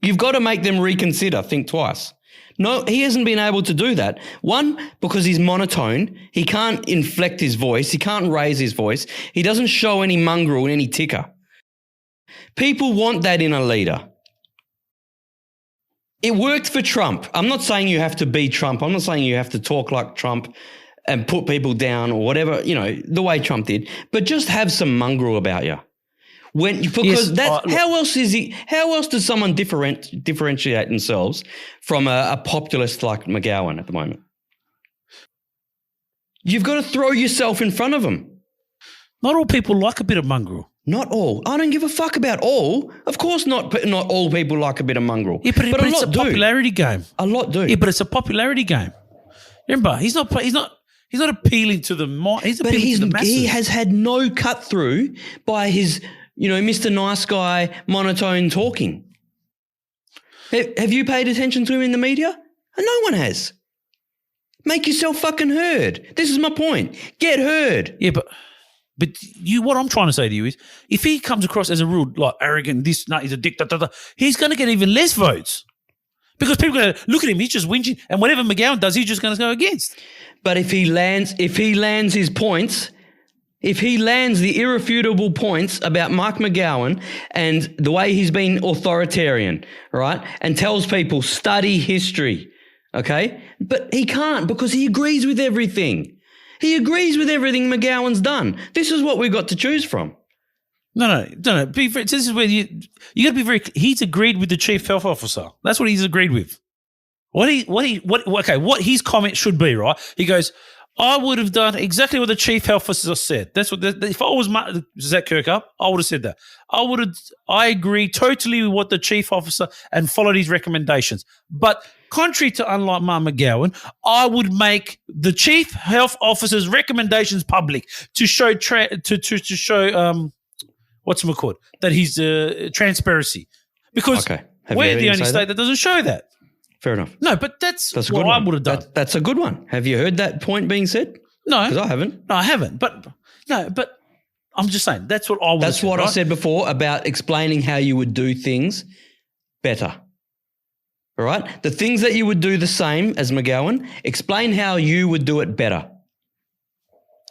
You've got to make them reconsider, think twice. No, he hasn't been able to do that. One, because he's monotone. He can't inflect his voice. He can't raise his voice. He doesn't show any mongrel and any ticker. People want that in a leader. It worked for Trump. I'm not saying you have to be Trump. I'm not saying you have to talk like Trump and put people down or whatever, the way Trump did. But just have some mongrel about you. How else does someone differentiate themselves from a populist like McGowan at the moment? You've got to throw yourself in front of them. Not all people like a bit of mongrel. Not all. I don't give a fuck about all. Of course not all people like a bit of mongrel. Yeah, but it's a popularity game. A lot do. Yeah, but it's a popularity game. Remember, he's not appealing to the he's appealing to the masses. He has had no cut through by his, Mr. Nice Guy monotone talking. Have you paid attention to him in the media? No one has. Make yourself fucking heard. This is my point. Get heard. Yeah, but what I'm trying to say to you is, if he comes across as a real arrogant, he's a dictator, he's going to get even less votes because people are going to look at him. He's just whinging, and whatever McGowan does, he's just going to go against. But if he lands his points, if he lands the irrefutable points about Mark McGowan and the way he's been authoritarian, right, and tells people study history, okay, but he can't because he agrees with everything. He agrees with everything McGowan's done. This is what we've got to choose from. No. This is where you got to be very. He's agreed with the chief health officer. That's what he's agreed with. What his comment should be, right? He goes, I would have done exactly what the chief health officer said. That's what. If I was Zach Kirkup, I would have said that. I agree totally with what the chief officer and followed his recommendations. But contrary to unlike Mark McGowan, I would make the chief health officer's recommendations public to show whatchamacallit, that he's transparency. Because we're the only state that doesn't show that. Fair enough. No, but that's what I would have done. That's a good one. Have you heard that point being said? No. Because I haven't. No, I haven't. But I'm just saying that's what I would have said. That's what I said before about explaining how you would do things better. All right? The things that you would do the same as McGowan, explain how you would do it better.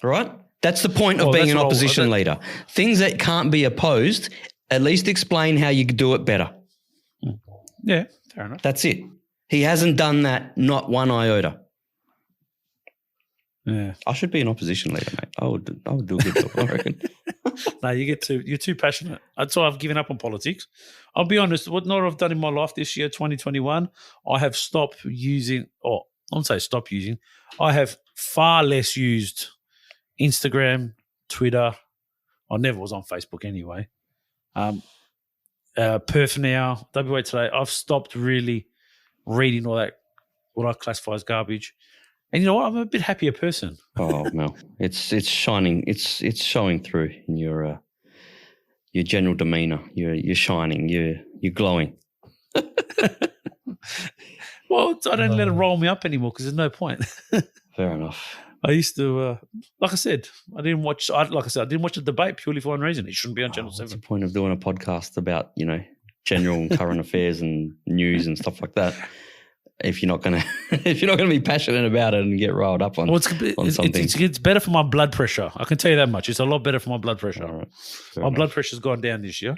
All right? That's the point of being an opposition leader. Things that can't be opposed, at least explain how you could do it better. Yeah, fair enough. That's it. He hasn't done that, not one iota. Yeah, I should be an opposition leader, mate. I would do a good job, I reckon. No, you're too passionate. That's why I've given up on politics. I'll be honest, what I've done in my life this year, 2021, I have stopped using, I won't say stop using, I have far less used Instagram, Twitter. I never was on Facebook anyway. Perth Now, WA Today. I've stopped really reading all that, what I classify as garbage. And you know what? I'm a bit happier person. Oh, Mel, it's shining. It's showing through in your general demeanour. You're shining. You're glowing. Well, I don't let it roll me up anymore because there's no point. Fair enough. I used to, like I said, I didn't watch the debate purely for one reason. It shouldn't be on Channel What's the 7. point of doing a podcast about, general and current affairs and news and stuff like that if you're not going to be passionate about it and get riled up on something? It's better for my blood pressure. I can tell you that much. It's a lot better for my blood pressure. All right. My blood pressure's gone down this year.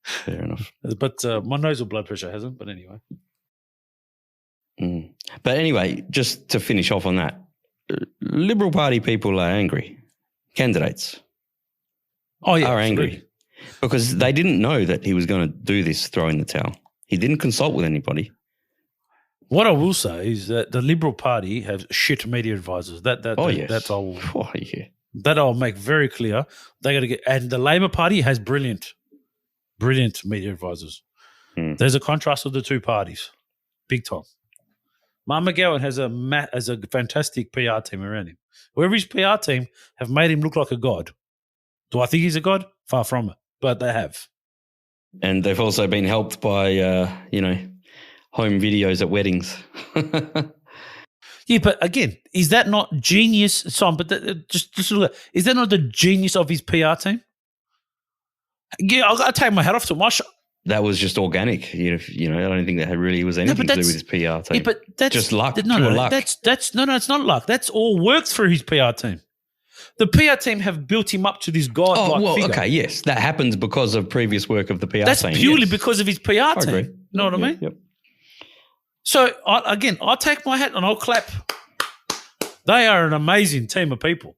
Fair enough. But my nasal blood pressure hasn't. But anyway. But anyway, just to finish off on that, Liberal Party people are angry. Candidates are angry absolutely. because they didn't know that he was going to do this, throw in the towel. He didn't consult with anybody. What I will say is that the Liberal Party have shit media advisors. That I'll make very clear. They got to get, and the Labor Party has brilliant media advisors. There's a contrast of the two parties, big time. Mark McGowan has a fantastic PR team around him. Whoever his PR team have made him look like a god. Do I think he's a god? Far from it, but they have. And they've also been helped by, home videos at weddings. Yeah, but again, is that not genius? Just look, is that not the genius of his PR team? Yeah, I'll take my hat off to him. That was just organic. I don't think that really was anything to do with his PR team. Yeah, but that's just luck. No, luck. It's not luck. That's all worked through his PR team. The PR team have built him up to this godlike figure. Okay, yes, that happens because of previous work of the PR team. That's purely because of his PR team. Agree. You know what I mean? Yep. So, I'll take my hat and I'll clap. They are an amazing team of people.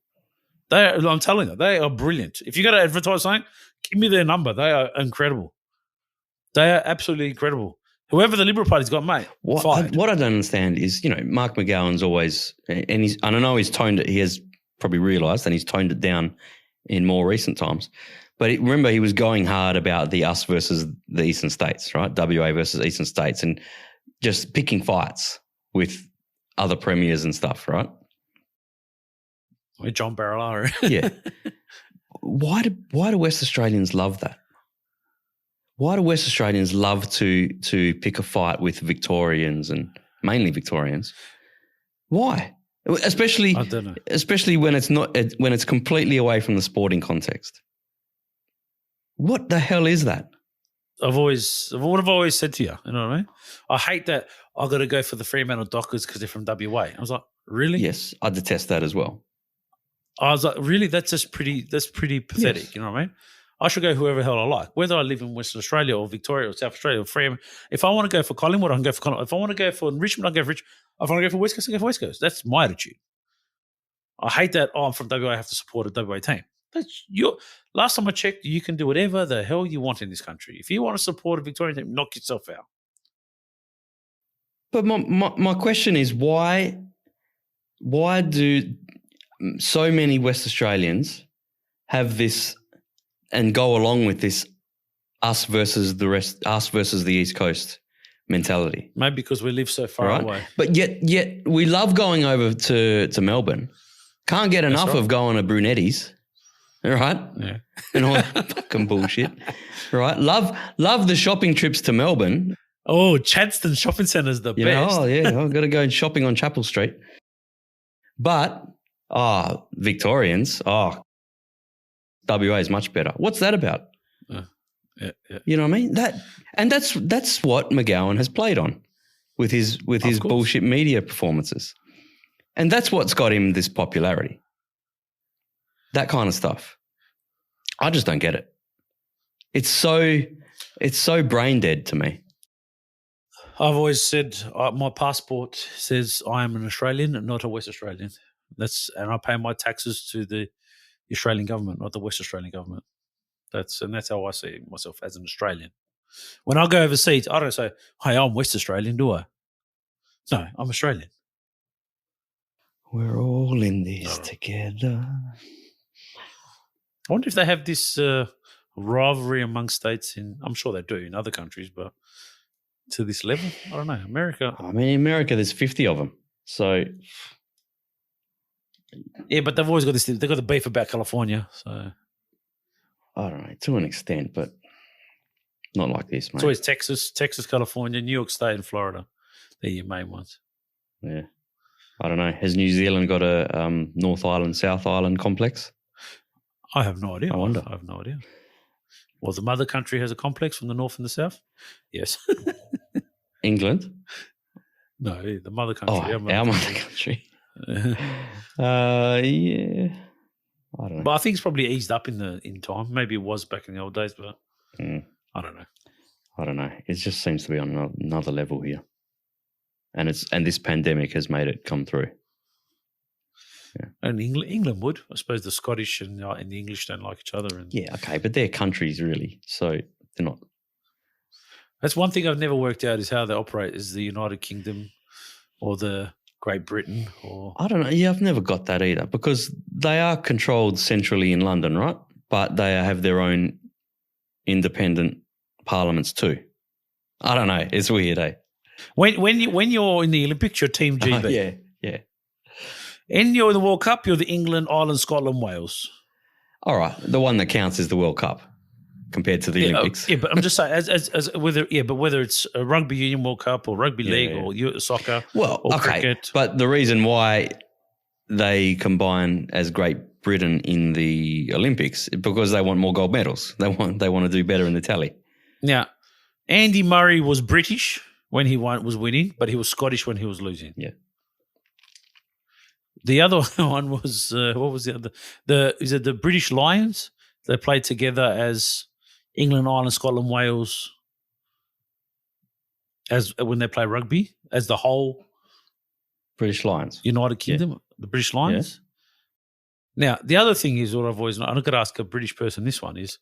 I'm telling you, they are brilliant. If you got to advertise something, give me their number. They are incredible. They are absolutely incredible. Whoever the Liberal Party's got, mate, fired. What I don't understand is, Mark McGowan's always, and I don't know, he has probably realised, and he's toned it down in more recent times. But remember, he was going hard about the us versus the eastern states, right? WA versus eastern states, and just picking fights with other premiers and stuff, right? With John Barilaro. Yeah. Why do West Australians love that? Why do West Australians love to pick a fight with Victorians and mainly Victorians? Why? Especially, I don't know. Especially when it's completely away from the sporting context. What the hell is that? What I've always said to you, you know what I mean? I hate that I got to go for the Fremantle Dockers because they're from WA. I was like, really? Yes, I detest that as well. I was like, really? That's pretty pathetic. Yes. You know what I mean? I should go whoever the hell I like, whether I live in Western Australia or Victoria or South Australia or Fremantle. If I want to go for Collingwood, I can go for Collingwood. If I want to go for Richmond, I can go for Richmond. If I want to go for West Coast, I go for West Coast. That's my attitude. I hate that, I'm from WA, I have to support a WA team. Last time I checked, you can do whatever the hell you want in this country. If you want to support a Victorian team, knock yourself out. But my question is, why do so many West Australians have this and go along with this us versus the rest, us versus the East Coast mentality? Maybe because we live so far away. But yet we love going over to Melbourne. Can't get enough of going to Brunetti's, right? Yeah. And all that fucking bullshit, right? Love the shopping trips to Melbourne. Oh, Chadstone Shopping Centre is the best. Oh, yeah, I've got to go shopping on Chapel Street. But, Victorians, WA is much better. What's that about? Yeah. You know what I mean? That's what McGowan has played on with his bullshit media performances. And that's what's got him this popularity. That kind of stuff. I just don't get it. It's so brain dead to me. I've always said my passport says I am an Australian and not a West Australian. And I pay my taxes to the Australian government, not the West Australian government. That's how I see myself, as an Australian. When I go overseas, I don't say, "Hey, I'm West Australian," do I? No, I'm Australian. We're all in this together. I wonder if they have this rivalry among states I'm sure they do in other countries, but to this level, I don't know. America. I mean, in America, there's 50 of them. So. Yeah, but they've always got this thing. They've got the beef about California. So. I don't know, to an extent, but not like this, mate. It's always Texas, California, New York State, and Florida. They're your main ones. Yeah. I don't know. Has New Zealand got a North Island, South Island complex? I have no idea. I wonder. I have no idea. Well, the mother country has a complex from the north and the south? Yes. England? No, the mother country. Oh, our mother country. Yeah. I don't know. But I think it's probably eased up in time. Maybe it was back in the old days, but I don't know. I don't know. It just seems to be on another level here, and this pandemic has made it come through. Yeah. And England would, I suppose. The Scottish and the English don't like each other. And yeah, okay, but they're countries really, so they're not. That's one thing I've never worked out is how they operate. Is the United Kingdom or the Great Britain or I don't know. Yeah, I've never got that either because they are controlled centrally in London, right? But they have their own independent parliaments too. I don't know. It's weird, eh? When you're in the Olympics, you're Team GB. Yeah. And you're in the World Cup, you're the England, Ireland, Scotland, Wales. All right. The one that counts is the World Cup compared to the Olympics. Yeah, but I'm just saying, as whether it's a rugby union World Cup or rugby league or soccer, or cricket. But the reason why they combine as Great Britain in the Olympics is because they want more gold medals. They want to do better in the tally. Now, Andy Murray was British when he was winning, but he was Scottish when he was losing. Yeah. The other one was what was the other? Is it the British Lions? They played together as England, Ireland, Scotland, Wales, as when they play rugby, as the whole British Lions, United Kingdom, the British Lions. Yeah. Now, the other thing is what I've always I'm going to ask a British person. This one is: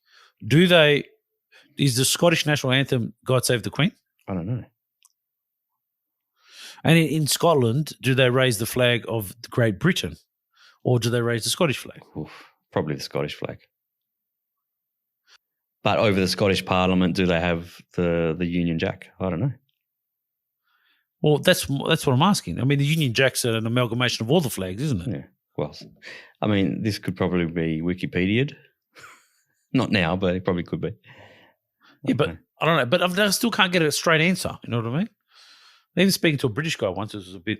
is the Scottish national anthem "God Save the Queen"? I don't know. And in Scotland, do they raise the flag of Great Britain or do they raise the Scottish flag? Oof, probably the Scottish flag. But over the Scottish Parliament, do they have the Union Jack? I don't know. Well, that's what I'm asking. I mean, the Union Jack's an amalgamation of all the flags, isn't it? Yeah. Well, I mean, this could probably be Wikipedia'd. Not now, but it probably could be. Yeah, but I don't know. But I still can't get a straight answer. You know what I mean? Even speaking to a British guy once, it was a bit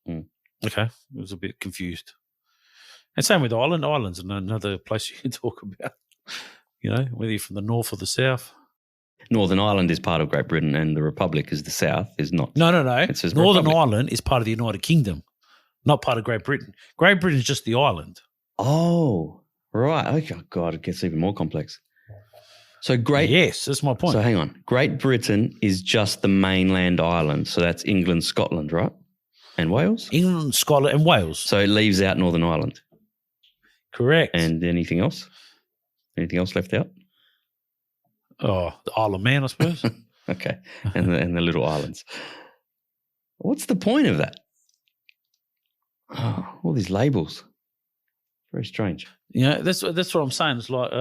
okay. It was a bit confused. And same with Ireland. Ireland's another place you can talk about. You know, whether you're from the north or the south. Northern Ireland is part of Great Britain, and the Republic is the south. Is not. No. It says Northern Republic. Ireland is part of the United Kingdom, not part of Great Britain. Great Britain is just the island. Oh, right. Okay. Oh, God, it gets even more complex. So Yes, that's my point. So hang on. Great Britain is just the mainland island. So that's England, Scotland, right? And Wales? England, Scotland, and Wales. So it leaves out Northern Ireland. Correct. And anything else? Anything else left out? Oh, the Isle of Man, I suppose. Okay. And the little islands. What's the point of that? Oh, all these labels. Very strange. Yeah, that's what I'm saying. It's like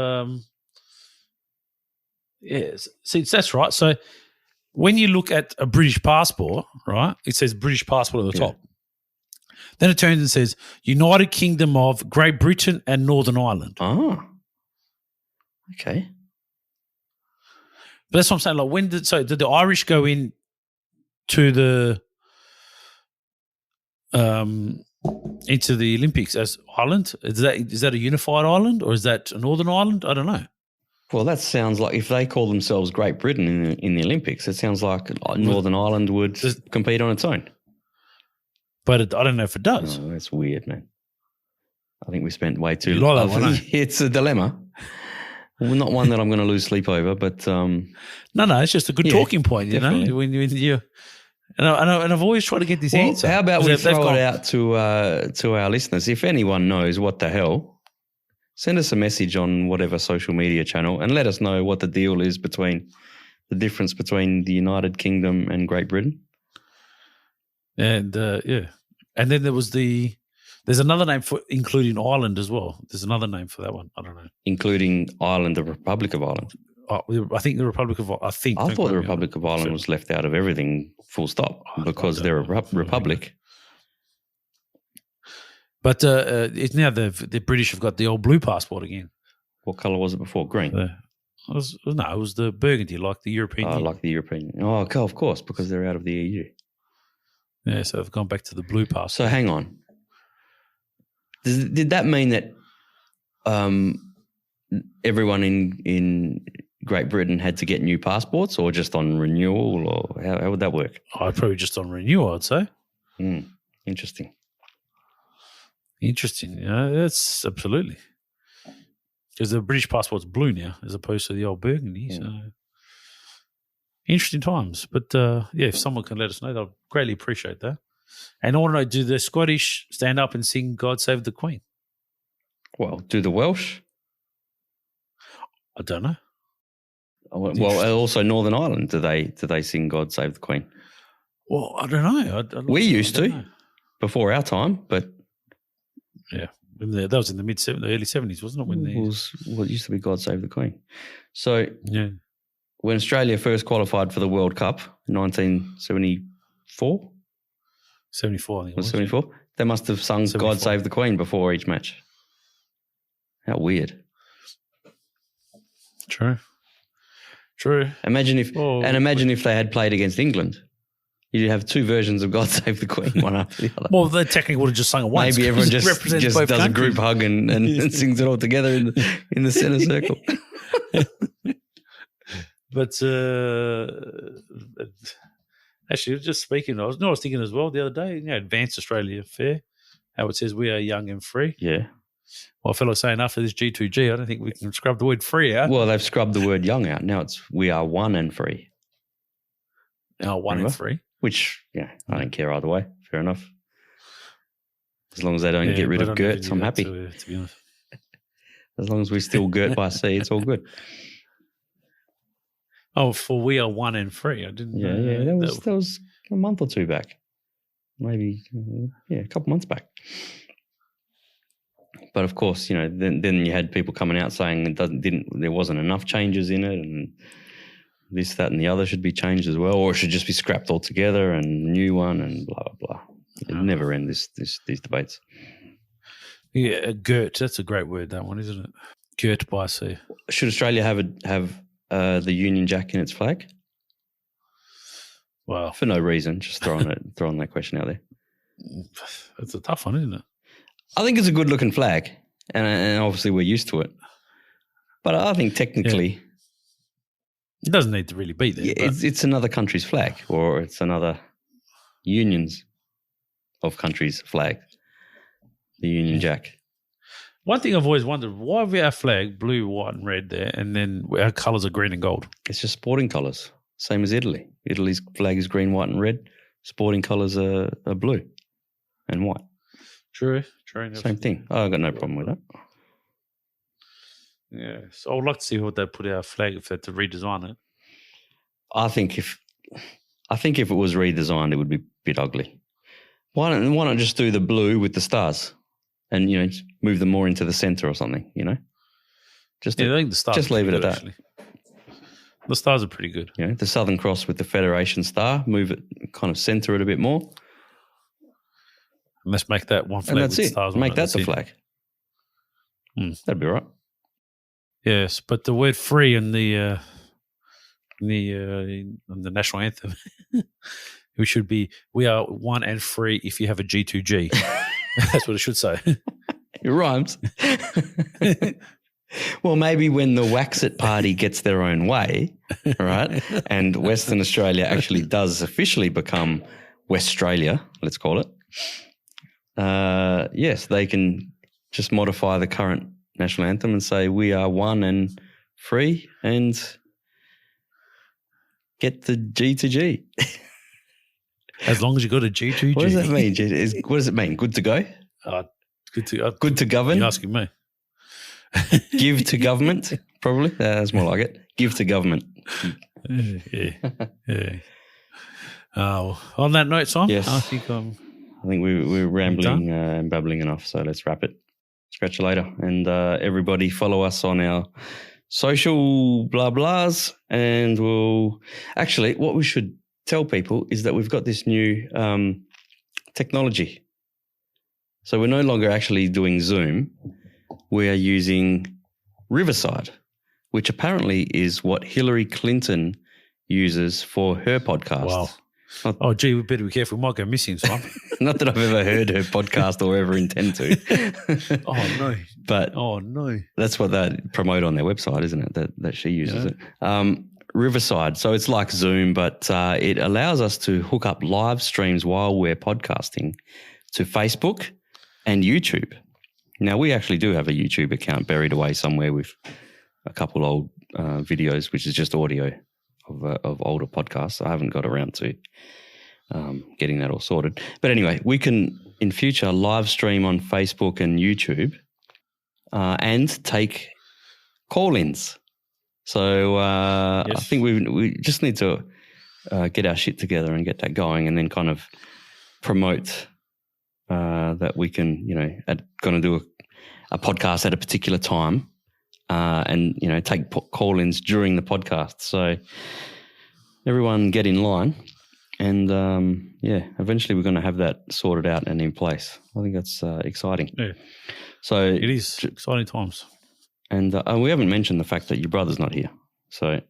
yes. See, that's right. So when you look at a British passport, right, it says British passport at the top. Then it turns and says United Kingdom of Great Britain and Northern Ireland. Oh, okay. But that's what I'm saying. Like, did the Irish go in to the into the Olympics as Ireland? Is that a unified island or is that a Northern Ireland? I don't know. Well, that sounds like if they call themselves Great Britain in the Olympics, it sounds like Northern Ireland would compete on its own. But I don't know if it does. Oh, that's weird, man. I think we spent way too long. It's a dilemma. Well, not one that I'm going to lose sleep over, but no, it's just a good talking point, definitely. You know. When you and I've always tried to get this answer. How about we throw it out to our listeners? If anyone knows what the hell, send us a message on whatever social media channel and let us know what the deal is between the difference between the United Kingdom and Great Britain. And and then there's another name for including Ireland as well. There's another name for that one. I don't know. Including Ireland, the Republic of Ireland. I think the Republic of I thought the Republic of Ireland was left out of everything, full stop, because they're a republic. But it's now the British have got the old blue passport again. What colour was it before? Green? It was the burgundy, like the European Union. Like the European. Oh, of course, because they're out of the EU. Yeah, so they've gone back to the blue passport. So hang on. Did that mean that everyone in Great Britain had to get new passports, or just on renewal, or how would that work? Probably just on renewal, I'd say. Interesting. Yeah, that's absolutely. Because the British passport's blue now as opposed to the old burgundy. So interesting times. But, if someone can let us know, they'll greatly appreciate that. And I want to know, do the Scottish stand up and sing God Save the Queen? Well, do the Welsh? I don't know. Well, also Northern Ireland, do they sing God Save the Queen? Well, I don't know. We used to before our time, but yeah, that was in the early 70s, wasn't it? It used to be God Save the Queen. So when Australia first qualified for the World Cup in 1974, 74, I think it was 74. Yeah. They must have sung 74. God Save the Queen before each match. How weird. True. Imagine if they had played against England. You'd have two versions of God Save the Queen, one after the other. Well, they technically would have just sung it once. Maybe everyone just does a group hug and sings it all together in the centre circle. But actually, just speaking, I was thinking as well the other day, Advanced Australia Fair, how it says we are young and free. Yeah. Well, I feel like saying after this G2G, I don't think we can scrub the word free out. Well, they've scrubbed the word young out. Now it's we are one and free. Oh, one and free? Which, I don't care either way. Fair enough. As long as they don't get rid of Gert, I'm happy. To be honest. As long as we still Gert by sea, it's all good. Oh, for we are one and free. I didn't know. Yeah, that was a month or two back. Maybe, a couple months back. But of course, then you had people coming out saying there wasn't enough changes in it, and this, that, and the other should be changed as well, or it should just be scrapped altogether and a new one, and blah blah blah. It never end these debates. Yeah, Gert. That's a great word. That one, isn't it? Gert by sea. Should Australia have the Union Jack in its flag? Well, for no reason, just throwing that question out there. It's a tough one, isn't it? I think it's a good looking flag, and obviously we're used to it. But I think technically, it doesn't need to really be there. It's another country's flag, or it's another unions of countries' flag. The Union Jack. One thing I've always wondered, why have we our flag blue, white, and red there, and then our colours are green and gold? It's just sporting colours, same as Italy. Italy's flag is green, white, and red. Sporting colours are blue and white. True. Same thing. I've got no problem with that. Yeah, so I would like to see what they put our flag if they had to redesign it. I think if it was redesigned, it would be a bit ugly. Why not just do the blue with the stars, and move them more into the centre or something? I think the stars. Just leave it at that. Actually. The stars are pretty good. The Southern Cross with the Federation star, move it, kind of centre it a bit more. And let's make that one flag. And that's with it. Stars make that the flag. That'd be right. Yes, but the word "free" in the national anthem, it should be "We are one and free if you have a G2G." That's what it should say. It rhymes. Well, maybe when the WAxit party gets their own way, right, and Western Australia actually does officially become Westralia, let's call it, yes, they can just modify the current national anthem and say we are one and free and get the G2G. As long as you got a G2G. What does that mean? What does it mean? Good to go? Good to govern? You're asking me. Give to government, probably. That's more like it. Give to government. Yeah. On that note, Simon, yes. I think we're rambling and babbling enough, so let's wrap it. Scratch you later. And everybody follow us on our social blah blahs, and what we should tell people is that we've got this new technology. So we're no longer actually doing Zoom. We are using Riverside, which apparently is what Hillary Clinton uses for her podcast. Wow. Oh, gee, we better be careful. We might go missing, Simon. Not that I've ever heard her podcast or ever intend to. Oh, no. But that's what they promote on their website, isn't it? That she uses it. Riverside. So it's like Zoom, but it allows us to hook up live streams while we're podcasting to Facebook and YouTube. Now, we actually do have a YouTube account buried away somewhere with a couple old videos, which is just audio of older podcasts. I haven't got around to getting that all sorted. But anyway, we can in future live stream on Facebook and YouTube and take call-ins. So I think we just need to get our shit together and get that going, and then kind of promote that we can, going to do a podcast at a particular time. And, take call-ins during the podcast. So everyone get in line and, eventually we're going to have that sorted out and in place. I think that's exciting. Yeah. So it is exciting times. And we haven't mentioned the fact that your brother's not here. So,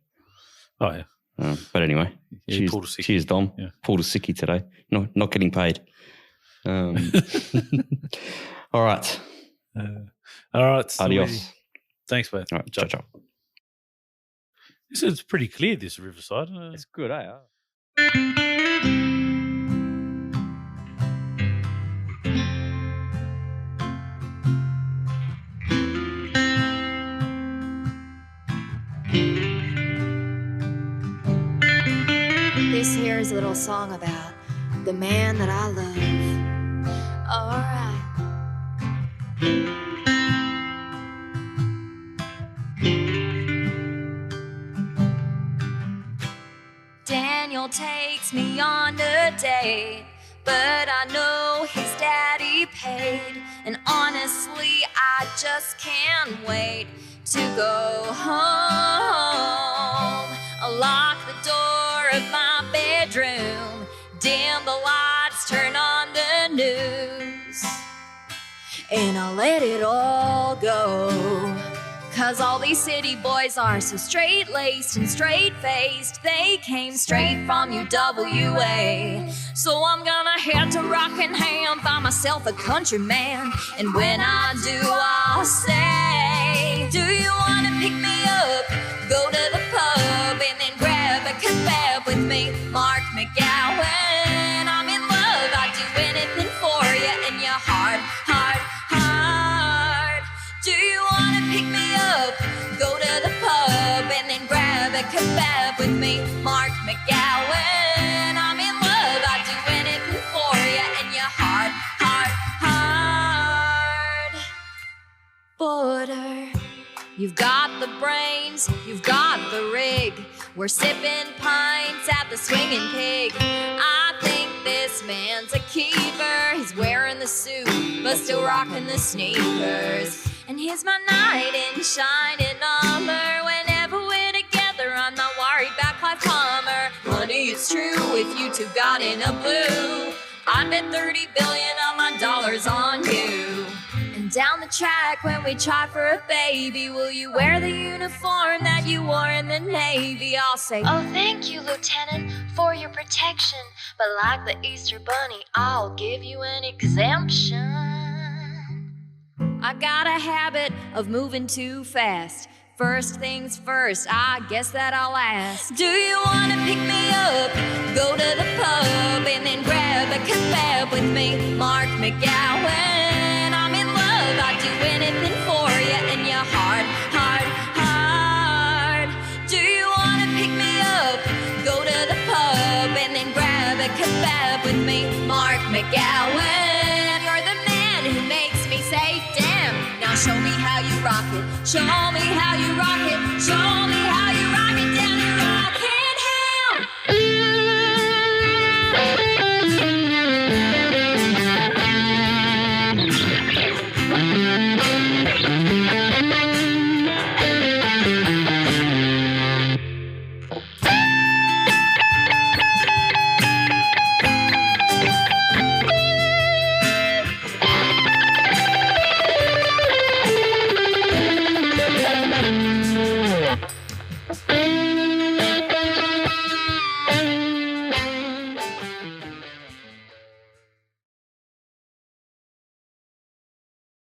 oh, yeah. But anyway, cheers, Dom. Yeah. Pulled a sickie today. No, not getting paid. All right. All right. Adios. Thanks, mate. All right, ciao. This is pretty clear, this Riverside. It's good, eh? This here is a little song about the man that I love. All right. Daniel takes me on a date, but I know his daddy paid. And honestly, I just can't wait to go home. I'll lock the door of my bedroom, dim the lights, turn on the news, and I'll let it all go. 'Cause all these city boys are so straight-laced and straight-faced. They came straight from UWA. So I'm gonna head to Rockingham, find myself a country man. And when I do, I'll say, do you wanna pick me up? Go to the pub and then grab a kebab with me, Mark McGowan. I'm in love, I'd do anything for you and your heart. Do you wanna pick me up? Go to the pub and then grab a kebab with me, Mark McGowan. I'm in love, I'd do anything for you and your heart. Border, you've got the brains, you've got the rig. We're sipping pints at the Swinging Pig. I think this man's a keeper. He's wearing the suit, but still rocking the sneakers. And here's my knight in shining armor. Whenever we're together, I'm not worried about Clive Palmer. Honey, it's true, if you two got in a blue, I'd bet 30 billion of my dollars on you. And down the track, when we try for a baby, will you wear the uniform that you wore in the Navy? I'll say, oh, thank you, Lieutenant, for your protection. But like the Easter Bunny, I'll give you an exemption. I got a habit of moving too fast. First things first, I guess that I'll ask. Do you wanna pick me up? Go to the pub and then grab a kebab with me, Mark McGowan. I'm in love, I'd do anything for you and your heart. Do you wanna pick me up? Go to the pub and then grab a kebab with me, Mark McGowan. You're the man who makes me say, damn. Now show me how you rock it. Show me how you rock it. Show me